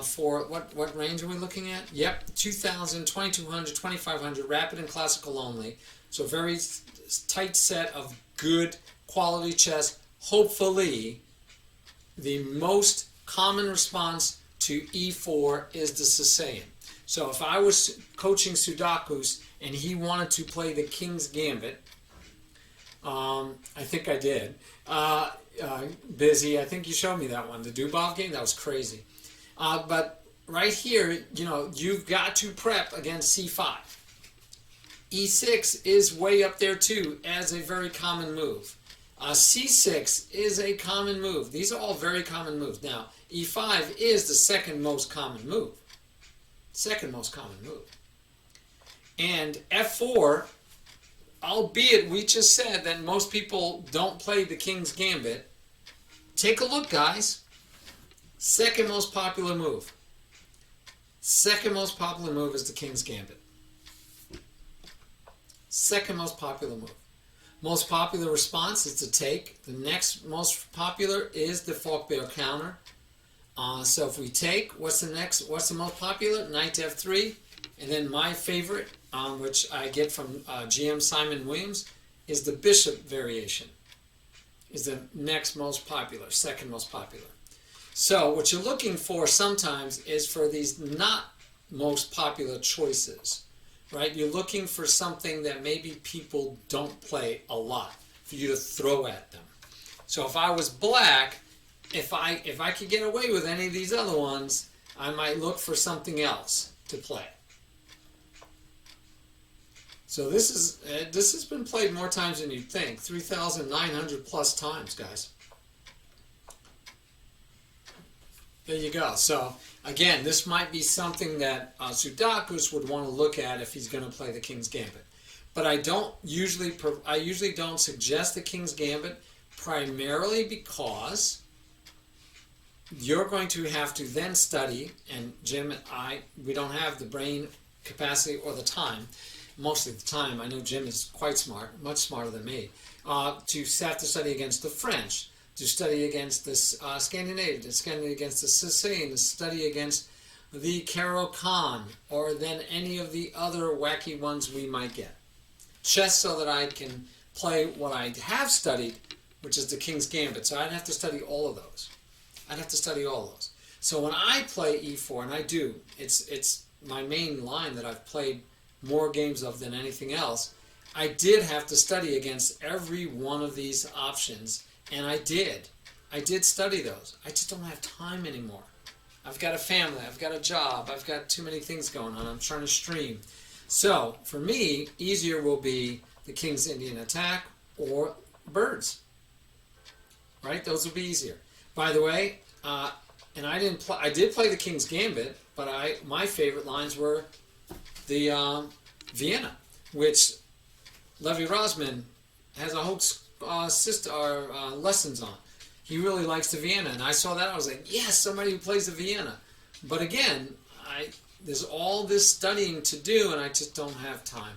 for what range are we looking at? Yep, 2,000, 2,200, 2,500, rapid and classical only. So very tight set of good quality chess. Hopefully, the most common response to E4 is the Sicilian. So if I was coaching Sudakus and he wanted to play the King's Gambit, I think I did. Busy, I think you showed me that one, the Dubov game. That was crazy. But right here, you've got to prep against C5. E6 is way up there too as a very common move. C6 is a common move. These are all very common moves. Now, E5 is the second most common move. Second most common move. And F4, albeit we just said that most people don't play the King's Gambit, take a look, guys. Second most popular move. Second most popular move is the King's Gambit. Second most popular move. Most popular response is to take. The next most popular is the Falk Bear counter. So if we take, what's the most popular? Knight to F3. And then my favorite, which I get from GM Simon Williams, is the Bishop variation. Is the next most popular, second most popular. So what you're looking for sometimes is for these not most popular choices, right? You're looking for something that maybe people don't play a lot for you to throw at them. So if I was black, if I could get away with any of these other ones, I might look for something else to play. So this has been played more times than you'd think, 3,900 plus times, guys. There you go. So again, this might be something that Sudakus would want to look at if he's going to play the King's Gambit. But I usually don't suggest the King's Gambit primarily because you're going to have to then study, and Jim and we don't have the brain capacity or the time, mostly the time. I know Jim is quite smart, much smarter than me, to have to study against the French, to study against the Scandinavian, to study against the Sicilian, to study against the Caro-Kann, or then any of the other wacky ones we might get. Just so that I can play what I have studied, which is the King's Gambit. So I'd have to study all of those. So when I play e4, and I do, it's my main line that I've played more games of than anything else. I did have to study against every one of these options, and I did study those. I just don't have time anymore. I've got a family, I've got a job, I've got too many things going on, I'm trying to stream. So, for me, easier will be the King's Indian Attack or Birds. Right? Those will be easier. By the way, and I did play the King's Gambit, but my favorite lines were the Vienna, which Levi Rosman has a whole lessons on. He really likes the Vienna, and I saw that, I was like, yes, somebody who plays the Vienna. But again, there's all this studying to do, and I just don't have time.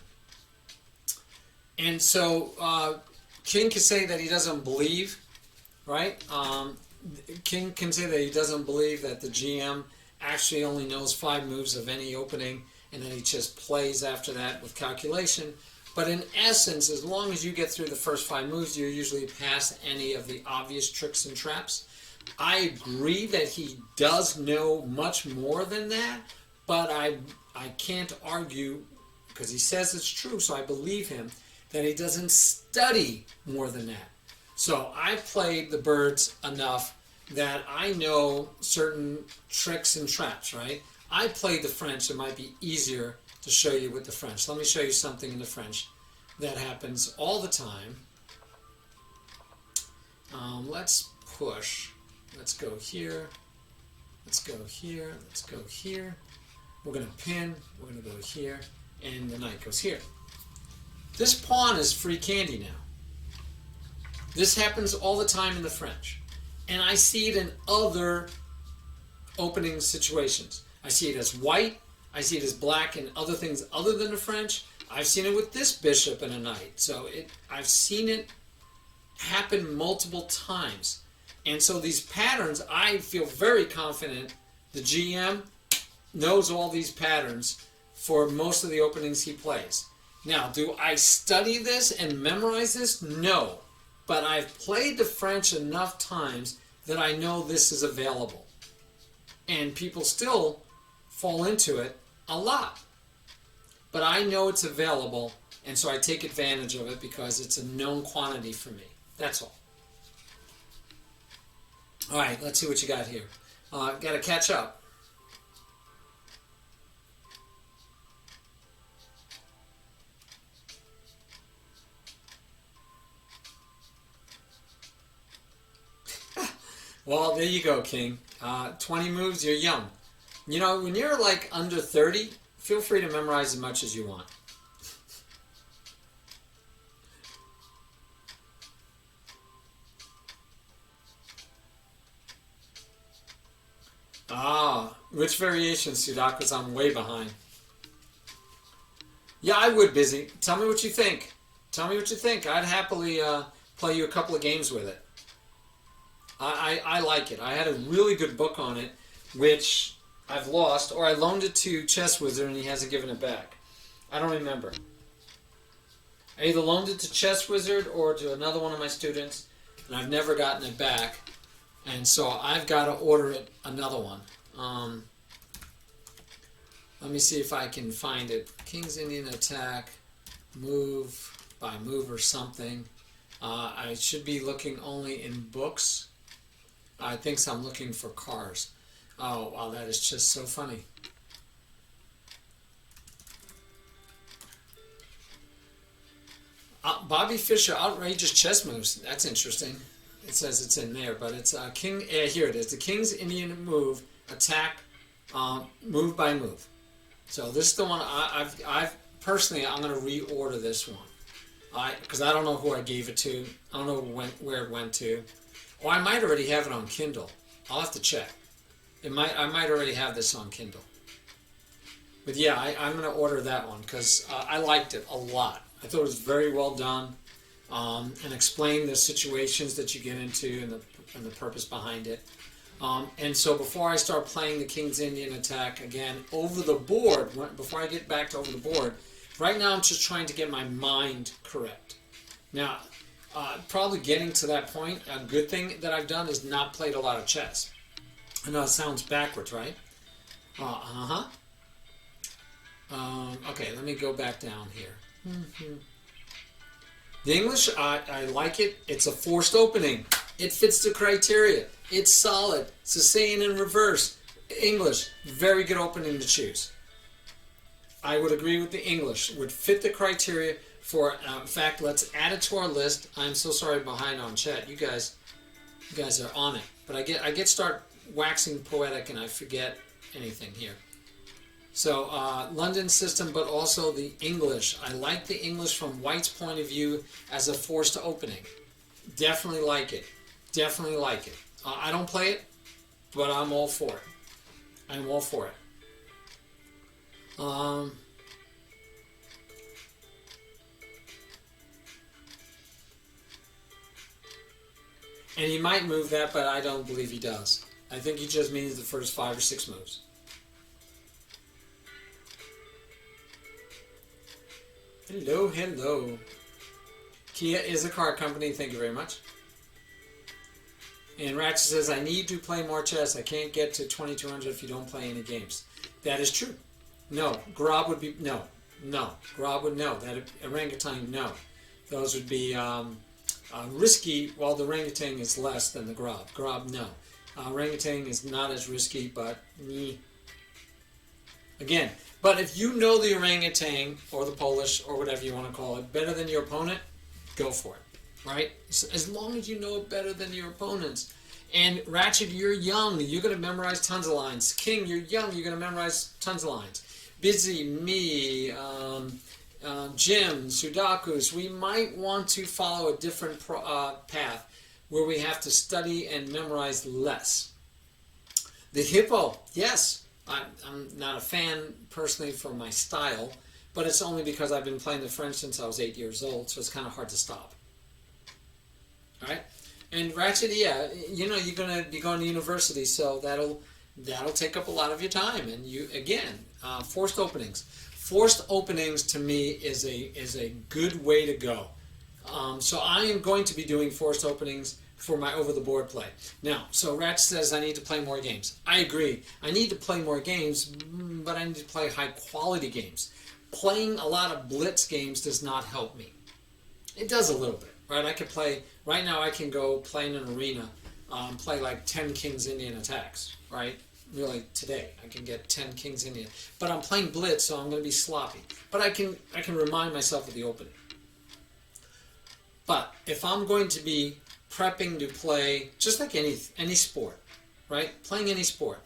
And so King can say that he doesn't believe, right? King can say that he doesn't believe that the GM actually only knows 5 moves of any opening, and then he just plays after that with calculation. But in essence, as long as you get through the first 5 moves, you're usually past any of the obvious tricks and traps. I agree that he does know much more than that, but I can't argue, because he says it's true, so I believe him, that he doesn't study more than that. So I've played the Birds enough that I know certain tricks and traps, right? I played the French. It might be easier to show you with the French. Let me show you something in the French that happens all the time. Let's push. Let's go here. Let's go here. Let's go here. We're going to pin. We're going to go here. And the knight goes here. This pawn is free candy now. This happens all the time in the French. And I see it in other opening situations. I see it as white. I see it as black and other things other than the French. I've seen it with this bishop and a knight. So I've seen it happen multiple times. And so these patterns, I feel very confident the GM knows all these patterns for most of the openings he plays. Now, do I study this and memorize this? No. But I've played the French enough times that I know this is available. And people still fall into it a lot. But I know it's available, and so I take advantage of it because it's a known quantity for me. That's all. All right, let's see what you got here. Got to catch up. Well, there you go, King. 20 moves, you're young. You know, when you're like under 30, feel free to memorize as much as you want. Which variation, Sudakus? I'm way behind. Yeah, I would, Busy. Tell me what you think. Tell me what you think. I'd happily play you a couple of games with it. I like it. I had a really good book on it, which I've lost, or I loaned it to Chess Wizard and he hasn't given it back. I don't remember. I either loaned it to Chess Wizard or to another one of my students, and I've never gotten it back. And so I've got to order it another one. Let me see if I can find it. King's Indian Attack, move by move or something. I should be looking only in books. I think I'm looking for cars. Oh, wow, that is just so funny. Bobby Fischer, outrageous chess moves. That's interesting. it says it's in there, but it's King. Here it is. The King's Indian move, attack, move by move. So this is the one I've personally, I'm going to reorder this one. Because I don't know who I gave it to. I don't know where it went to. Or I might already have it on Kindle. I'll have to check. I might already have this on Kindle. But yeah, I'm going to order that one because I liked it a lot. I thought it was very well done, and explained the situations that you get into and the purpose behind it. And so before I start playing the King's Indian attack again over the board, before I get back to over the board, right now I'm just trying to get my mind correct. Now, probably getting to that point, a good thing that I've done is not played a lot of chess. I know it sounds backwards, right? Okay, let me go back down here. The English, I like it. It's a forced opening. It fits the criteria. It's solid. Sicilian in reverse. English, very good opening to choose. I would agree with the English. Would fit the criteria for, in fact, let's add it to our list. I'm so sorry behind on chat. You guys are on it. But I get start waxing poetic and I forget anything here. So London system, but also the English. I like the English from White's point of view as a forced opening. Definitely like it. Definitely like it. I don't play it, but I'm all for it. I'm all for it. And he might move that, but I don't believe he does. I think he just means the first 5 or 6 moves. Hello, hello. Kia is a car company. Thank you very much. And Ratchet says, I need to play more chess. I can't get to 2200 if you don't play any games. That is true. No. Grob would be, no. No. Grob would no. That orangutan, no. Those would be risky, while the orangutan is less than the Grob. Grob, no. Orangutan is not as risky, but again, but if you know the orangutan or the Polish or whatever you want to call it better than your opponent, go for it, right? As long as you know it better than your opponents. And Ratchet, you're young. You're going to memorize tons of lines. King, you're young. You're going to memorize tons of lines. Busy, me, Jim, Sudakus, we might want to follow a different path where we have to study and memorize less. The hippo, yes. I'm not a fan personally for my style, but it's only because I've been playing the French since I was 8 years old, so it's kind of hard to stop. All right, and Ratchet, yeah, you know you're gonna be going to university, so that'll take up a lot of your time. And you again, forced openings. Forced openings to me is a good way to go. So I am going to be doing forced openings for my over-the-board play. Now, so Ratch says I need to play more games. I agree. I need to play more games, but I need to play high-quality games. Playing a lot of blitz games does not help me. It does a little bit, right? I could play, right now I can go play in an arena, play like 10 King's Indian attacks, right? Really, today, I can get 10 King's Indian. But I'm playing blitz, so I'm going to be sloppy. But I can remind myself of the opening. But if I'm going to be prepping to play, just like any sport, right? Playing any sport.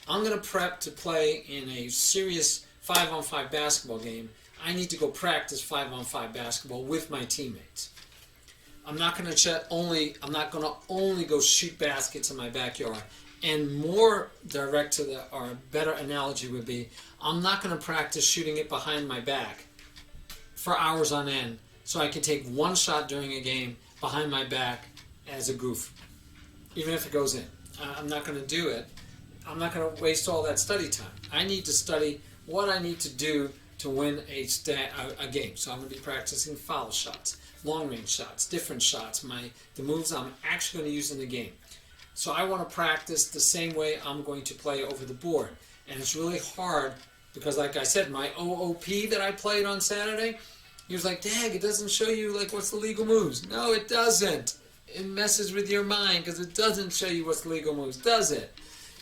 I'm going to prep to play in a serious 5-on-5 basketball game. I need to go practice 5-on-5 basketball with my teammates. I'm not going to only go shoot baskets in my backyard. And more direct to or a better analogy would be, I'm not going to practice shooting it behind my back for hours on end so I can take one shot during a game behind my back as a goof, even if it goes in. I'm not going to do it. I'm not going to waste all that study time. I need to study what I need to do to win a game. So I'm going to be practicing foul shots, long-range shots, different shots, the moves I'm actually going to use in the game. So I want to practice the same way I'm going to play over the board. And it's really hard because, like I said, my OOP that I played on Saturday, he was like, Dag, it doesn't show you like what's the legal moves. No, it doesn't. It messes with your mind because it doesn't show you what's the legal moves, does it?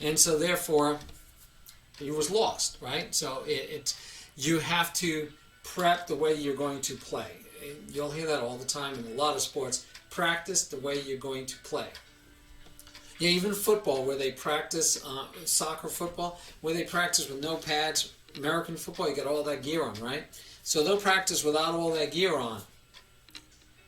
And so therefore, he was lost, right? So you have to prep the way you're going to play. You'll hear that all the time in a lot of sports. practice the way you're going to play. Yeah, even football, where they practice, soccer football, where they practice with no pads. American football, you got all that gear on, right? So they'll practice without all that gear on.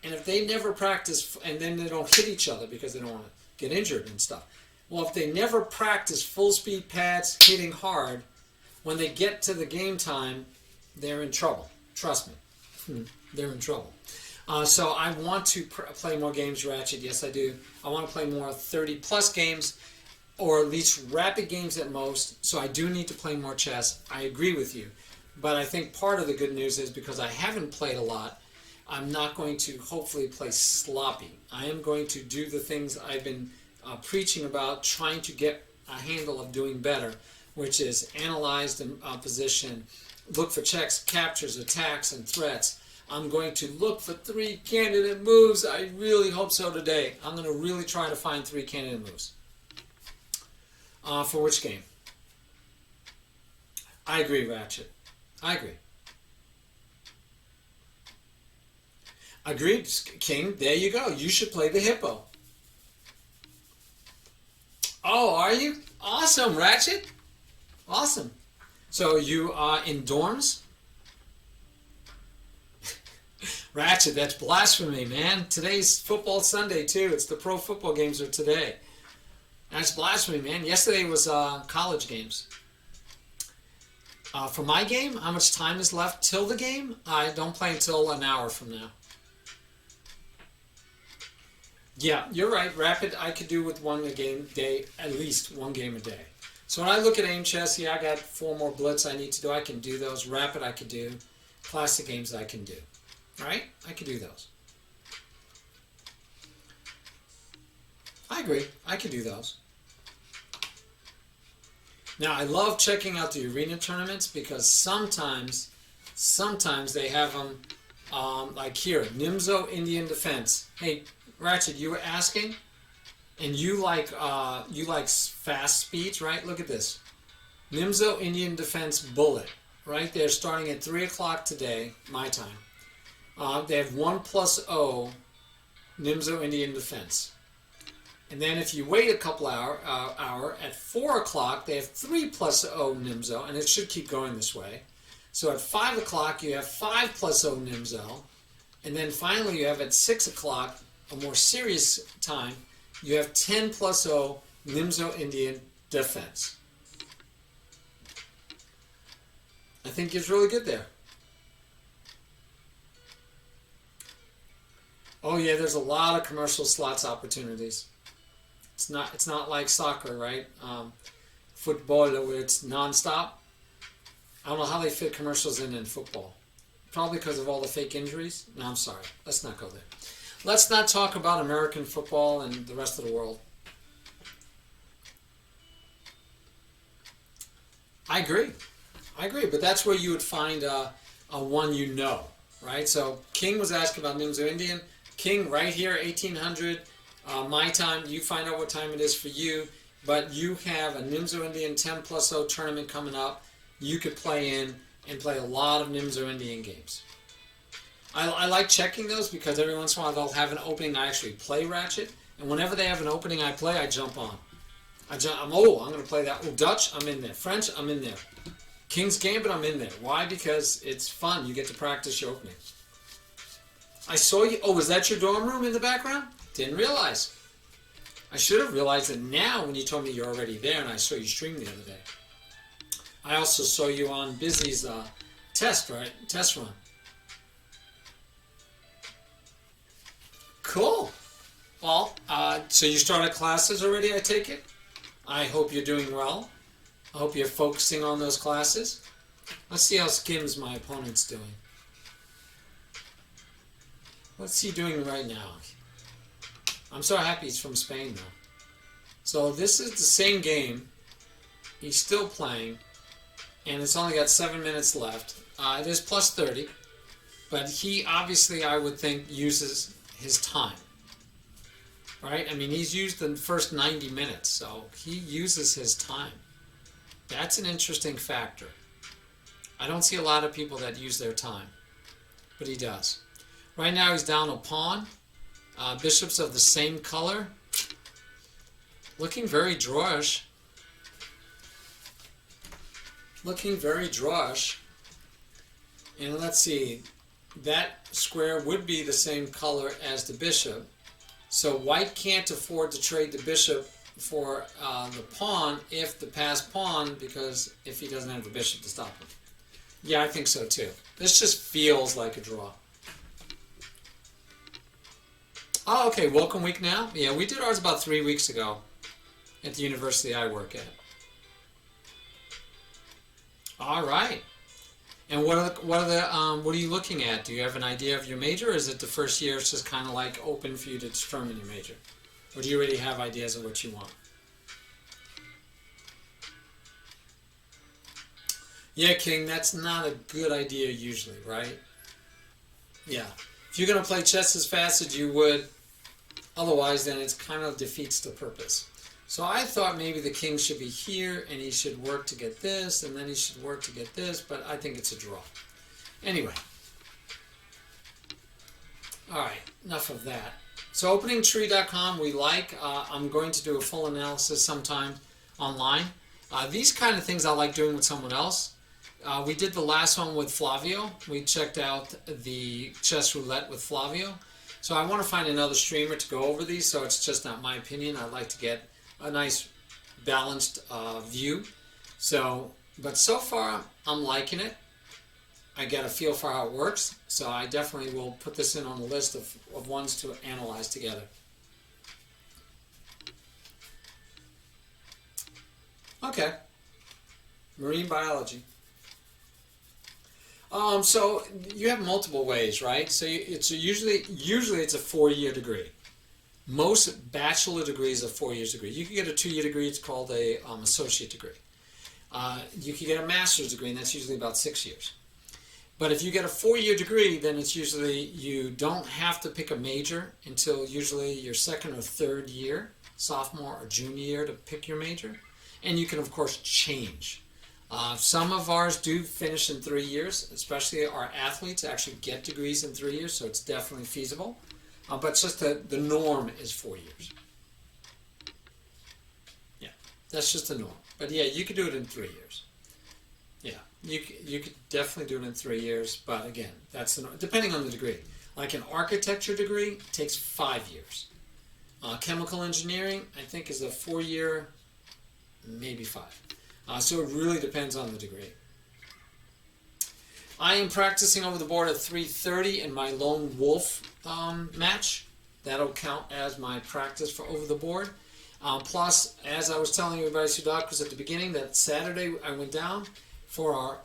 And if they never practice, and then they don't hit each other because they don't want to get injured and stuff. Well, if they never practice full speed pads, hitting hard, when they get to the game time, they're in trouble. Trust me, they're in trouble. So I want to play more games, Ratchet. Yes, I do. I want to play more 30-plus games, or at least rapid games at most. So I do need to play more chess. I agree with you. But I think part of the good news is because I haven't played a lot, I'm not going to hopefully play sloppy. I am going to do the things I've been preaching about, trying to get a handle of doing better, which is analyze the position, look for checks, captures, attacks, and threats. I'm going to look for 3 candidate moves. I really hope so today. I'm going to really try to find 3 candidate moves. For which game? I agree, Ratchet. I agree. Agreed, King. There you go. You should play the hippo. Oh, are you? Awesome, Ratchet. Awesome. So you are in dorms? Ratchet, that's blasphemy, man. Today's football Sunday, too. It's the pro football games are today. That's blasphemy, man. Yesterday was college games. For my game, how much time is left till the game? I don't play until an hour from now. Yeah, you're right. Rapid, I could do with one a game day, at least one game a day. So when I look at aim chess, yeah, I got 4 more blitz I need to do. I can do those. Rapid, I could do. Classic games, I can do. Right? I could do those. I agree. I could do those. Now, I love checking out the arena tournaments because sometimes they have them, like here, Nimzo Indian Defense. Hey, Ratchet, you were asking, and you like fast speeds, right? Look at this. Nimzo Indian Defense Bullet, right there, starting at 3 o'clock today, my time. They have 1+0 Nimzo Indian Defense. And then if you wait a couple hour at 4 o'clock, they have 3+0 Nimzo, and it should keep going this way. So at 5 o'clock, you have 5+0 Nimzo. And then finally, you have at 6 o'clock, a more serious time, you have 10+0 Nimzo Indian Defense. I think it's really good there. Oh yeah, there's a lot of commercial slots opportunities. It's not like soccer, right? Football where it's non-stop. I don't know how they fit commercials in football. Probably because of all the fake injuries. No, I'm sorry. Let's not go there. Let's not talk about American football and the rest of the world. I agree, but that's where you would find a one you know, right? So King was asking about Nimzo Indian. King, right here, 1800, my time. You find out what time it is for you, but you have a Nimzo Indian 10+0 tournament coming up. You could play in and play a lot of Nimzo Indian games. I like checking those because every once in a while they'll have an opening. I actually play Ratchet, and whenever they have an opening I play, I jump on. I'm going to play that. Oh, Dutch, I'm in there. French, I'm in there. King's Gambit, I'm in there. Why? Because it's fun. You get to practice your opening. I saw you. Oh, was that your dorm room in the background? Didn't realize. I should have realized it now when you told me you're already there and I saw you stream the other day. I also saw you on Busy's test run. Cool. Well, so you started classes already, I take it? I hope you're doing well. I hope you're focusing on those classes. Let's see how Skims, my opponent's doing. What's he doing right now? I'm so happy he's from Spain, though. So this is the same game. He's still playing. And it's only got 7 minutes left. It is plus 30. But he obviously, I would think, uses his time. Right? I mean, he's used the first 90 minutes. So he uses his time. That's an interesting factor. I don't see a lot of people that use their time. But he does. Right now he's down a pawn. Bishops of the same color. Looking very drawish. Looking very drawish. And let's see, that square would be the same color as the bishop. So white can't afford to trade the bishop for the pawn if the passed pawn, because if he doesn't have the bishop to stop him. Yeah, I think so too. This just feels like a draw. Oh, okay, welcome week now? Yeah, we did ours about 3 weeks ago at the university I work at. All right. And what are you looking at? Do you have an idea of your major, or is it the first year it's just kind of like open for you to determine your major? Or do you already have ideas of what you want? Yeah, King, that's not a good idea usually, right? Yeah. If you're going to play chess as fast as you would, otherwise then it kind of defeats the purpose. So I thought maybe the king should be here, and he should work to get this, and then he should work to get this, but I think it's a draw. Anyway. Alright, enough of that. So openingtree.com we like. I'm going to do a full analysis sometime online. These kind of things I like doing with someone else. We did the last one with Flavio. We checked out the chess roulette with Flavio. So I want to find another streamer to go over these, so it's just not my opinion. I'd like to get a nice balanced view. But so far I'm liking it. I get a feel for how it works, so I definitely will put this in on the list of ones to analyze together. Okay, marine biology. So you have multiple ways, right? So it's usually it's a 4-year degree. Most bachelor degrees are 4 years degree. You can get a 2-year degree. It's called a associate degree. You can get a master's degree, and that's usually about 6 years. But if you get a 4-year degree, then it's usually you don't have to pick a major until usually your second or third year, sophomore or junior year, to pick your major. And you can, of course, change. Some of ours do finish in 3 years, especially our athletes actually get degrees in 3 years, so it's definitely feasible. But just the norm is 4 years. Yeah, that's just the norm. But yeah, you could do it in 3 years. Yeah, you could definitely do it in 3 years, but again, that's the norm, depending on the degree. Like an architecture degree takes 5 years. Chemical engineering, I think, is a 4-year, maybe 5. So it really depends on the degree. I am practicing over the board at 3:30 in my Lonewolf match. That'll count as my practice for over the board. Plus, as I was telling everybody, Sudokus at the beginning, that Saturday I went down for our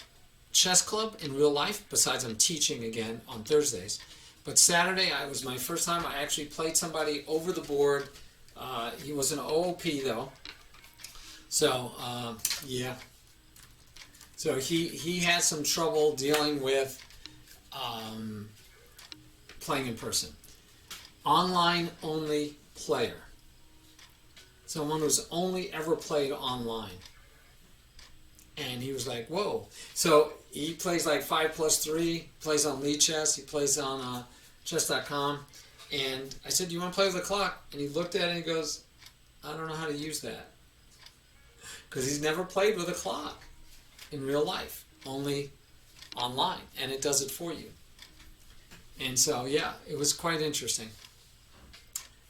chess club in real life. Besides, I'm teaching again on Thursdays. But Saturday, it was my first time I actually played somebody over the board. He was an OOP though. So, yeah. So he had some trouble dealing with playing in person. Online only player. Someone who's only ever played online. And he was like, whoa. So he plays like 5+3, plays on Lead Chess, he plays on chess.com. And I said, do you want to play with the clock? And he looked at it and he goes, I don't know how to use that. Because he's never played with a clock in real life, only online, and it does it for you. And so, yeah, it was quite interesting.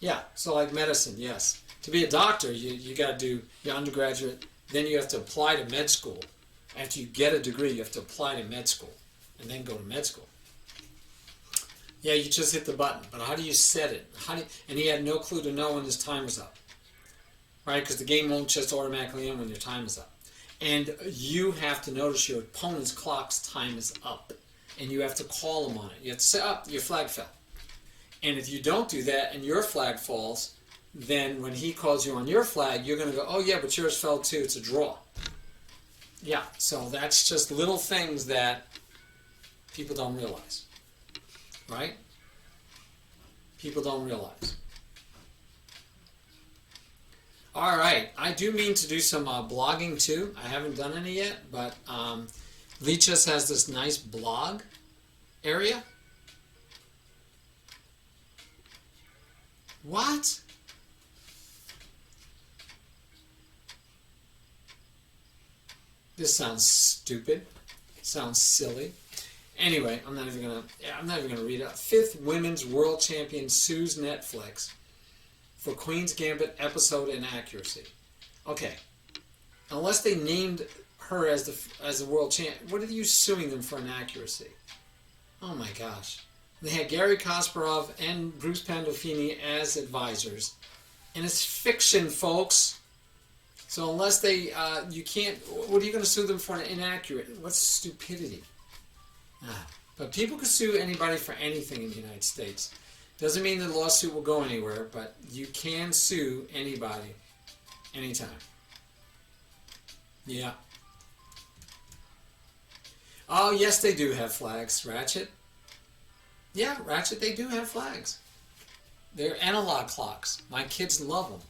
Yeah, so like medicine, yes. To be a doctor, you got to do your undergraduate, then you have to apply to med school. After you get a degree, you have to apply to med school, and then go to med school. Yeah, you just hit the button, but how do you set it? And he had no clue to know when his time was up. Right, because the game won't just automatically end when your time is up. And you have to notice your opponent's clock's time is up. And you have to call them on it. You have to say, oh, your flag fell. And if you don't do that and your flag falls, then when he calls you on your flag, you're going to go, oh yeah, but yours fell too. It's a draw. Yeah, so that's just little things that people don't realize. Right? People don't realize. All right, I do mean to do some blogging too. I haven't done any yet, but Leechus has this nice blog area. What? This sounds stupid. It sounds silly. Anyway, I'm not even gonna read it. Fifth Women's World Champion sues Netflix for Queen's Gambit episode inaccuracy. Okay, unless they named her as the world champ, what are you suing them for inaccuracy? Oh my gosh. They had Gary Kasparov and Bruce Pandolfini as advisors. And it's fiction, folks. So unless they, you can't, what are you going to sue them for inaccurate? What's stupidity? But people can sue anybody for anything in the United States. Doesn't mean the lawsuit will go anywhere, but you can sue anybody anytime. Yeah. Oh, yes, they do have flags, Ratchet. Yeah, Ratchet, they do have flags. They're analog clocks. My kids love them.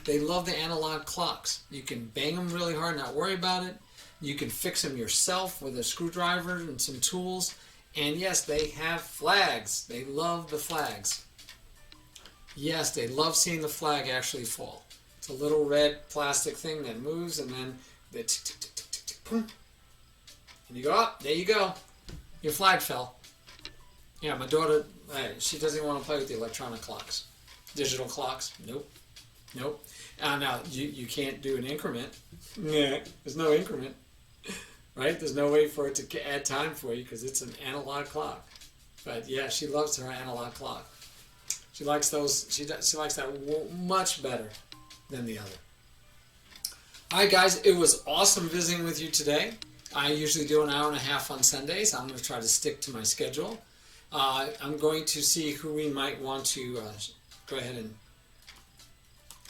They love the analog clocks. You can bang them really hard, not worry about it. You can fix them yourself with a screwdriver and some tools. And yes, they have flags. They love the flags. Yes, they love seeing the flag actually fall. It's a little red plastic thing that moves, and then the tick, tick, tick, tick, tick, tick, boom. And you go, oh, there you go. Your flag fell. Yeah, my daughter, she doesn't even want to play with the electronic clocks. Digital clocks, nope. Nope. Now, you can't do an increment. Yeah, there's no increment. Right? There's no way for it to add time for you because it's an analog clock. But yeah, she loves her analog clock. She likes those. She likes that much better than the other. All right, guys, it was awesome visiting with you today. I usually do an hour and a half on Sundays. I'm going to try to stick to my schedule. I'm going to see who we might want to go ahead and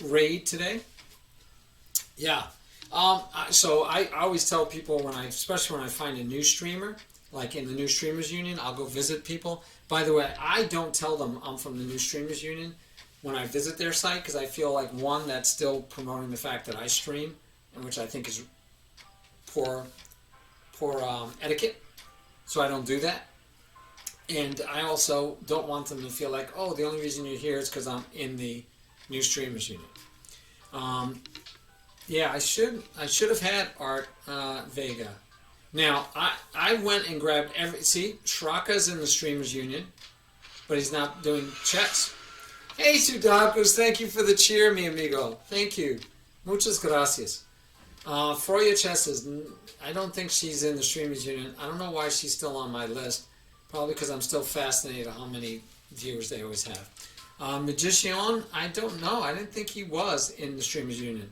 raid today. Yeah. So I always tell people especially when I find a new streamer, like in the New Streamers Union, I'll go visit people. By the way, I don't tell them I'm from the New Streamers Union when I visit their site because I feel like, one, that's still promoting the fact that I stream, and which I think is poor etiquette. So I don't do that. And I also don't want them to feel like, oh, the only reason you're here is because I'm in the New Streamers Union. Yeah, I should have had Art Vega. Now, I went and grabbed Shraka's in the Streamers Union, but he's not doing chess. Hey, Sudakus, thank you for the cheer, mi amigo. Thank you. Muchas gracias. Froya Chess I don't think she's in the Streamers Union. I don't know why she's still on my list. Probably because I'm still fascinated how many viewers they always have. Magician, I don't know. I didn't think he was in the Streamers Union.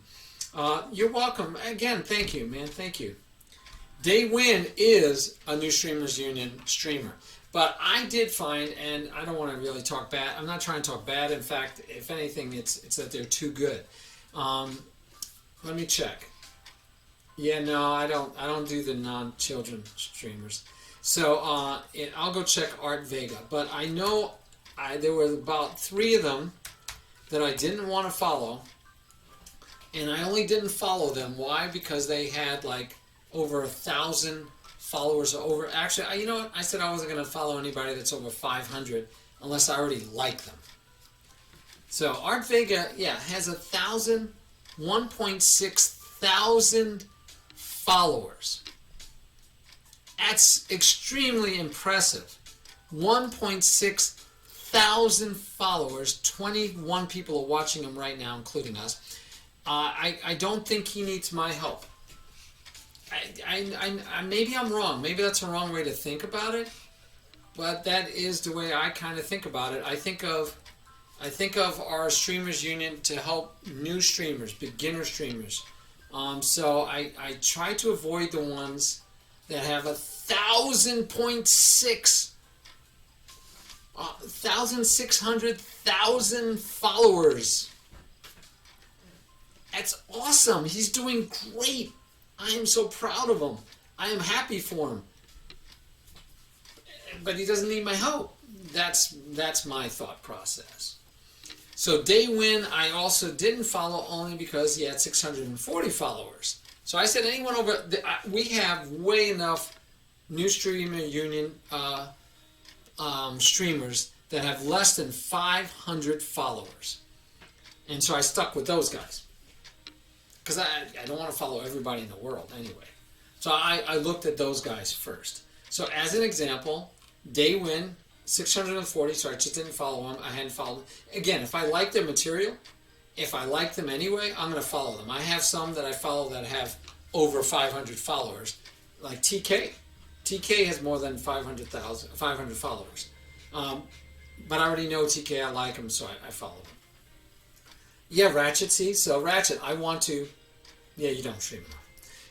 You're welcome. Again, thank you, man. Thank you. Daywin is a New Streamers Union streamer. But I did find, and I don't want to really talk bad. I'm not trying to talk bad. In fact, if anything, it's that they're too good. Let me check. Yeah, no, I don't do the non-children streamers. So I'll go check Art Vega. But I know there were about 3 of them that I didn't want to follow. And I only didn't follow them. Why? Because they had like over 1,000 followers. Actually, you know what? I said I wasn't going to follow anybody that's over 500 unless I already like them. So Art Vega, yeah, has 1.6 thousand followers. That's extremely impressive. 1.6 thousand followers. 21 people are watching him right now, including us. I don't think he needs my help. Maybe I'm wrong. Maybe that's a wrong way to think about it. But that is the way I kind of think about it. I think of our Streamers Union to help new streamers, beginner streamers. So I try to avoid the ones that have 1,600,000 followers. That's awesome. He's doing great. I am so proud of him. I am happy for him. But he doesn't need my help. That's my thought process. So Daywin, I also didn't follow only because he had 640 followers. So I said anyone over... we have way enough New Streamer Union streamers that have less than 500 followers. And so I stuck with those guys. Because I don't want to follow everybody in the world anyway. So I looked at those guys first. So as an example, they win 640, so I just didn't follow them. I hadn't followed them. Again, if I like their material, if I like them anyway, I'm going to follow them. I have some that I follow that have over 500 followers, like TK. TK has more than 500 followers. But I already know TK, I like him, so I follow him. Yeah, Ratchet, see? So Ratchet, I want to... Yeah, you don't stream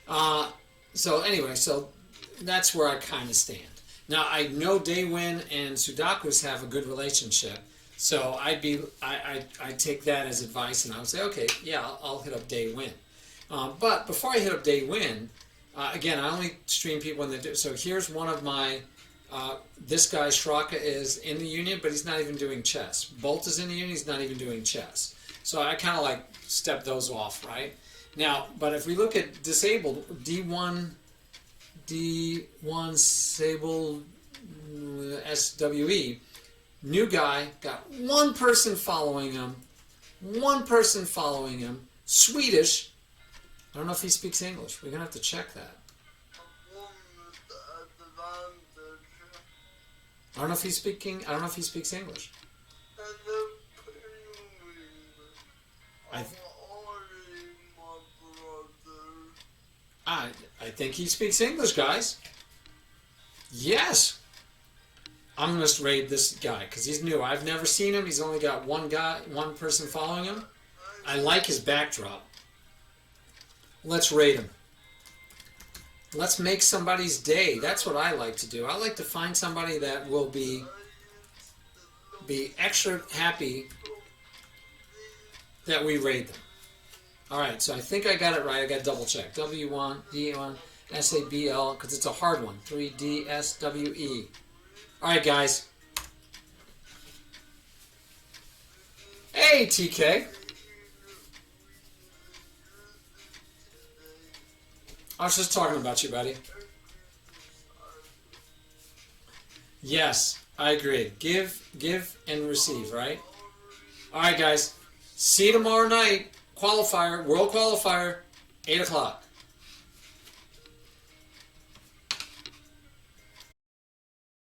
enough. So anyway, so that's where I kind of stand. Now, I know Daywin and Sudakus have a good relationship, so I'd take that as advice, and I would say, okay, yeah, I'll hit up Daywin. But before I hit up Daywin, again, I only stream people when they do... So here's one of my... this guy, Shraka, is in the union, but he's not even doing chess. Bolt is in the union, he's not even doing chess. So I kind of like step those off, right? Now, but if we look at disabled, D1 Sable SWE, new guy, got one person following him, Swedish. I don't know if he speaks English. We're going to have to check that. I don't know if he's speaks English. I think he speaks English, guys. Yes. I'm going to raid this guy because he's new. I've never seen him. He's only got one person following him. I like his backdrop. Let's raid him. Let's make somebody's day. That's what I like to do. I like to find somebody that will be extra happy that we raid them. Alright, so I think I got it right. I got to double check. W1, D1, SABL, because it's a hard one. 3DSWE. Alright, guys. Hey, TK. I was just talking about you, buddy. Yes, I agree. Give and receive, right? Alright, guys. See you tomorrow night. Qualifier, world qualifier, 8 o'clock.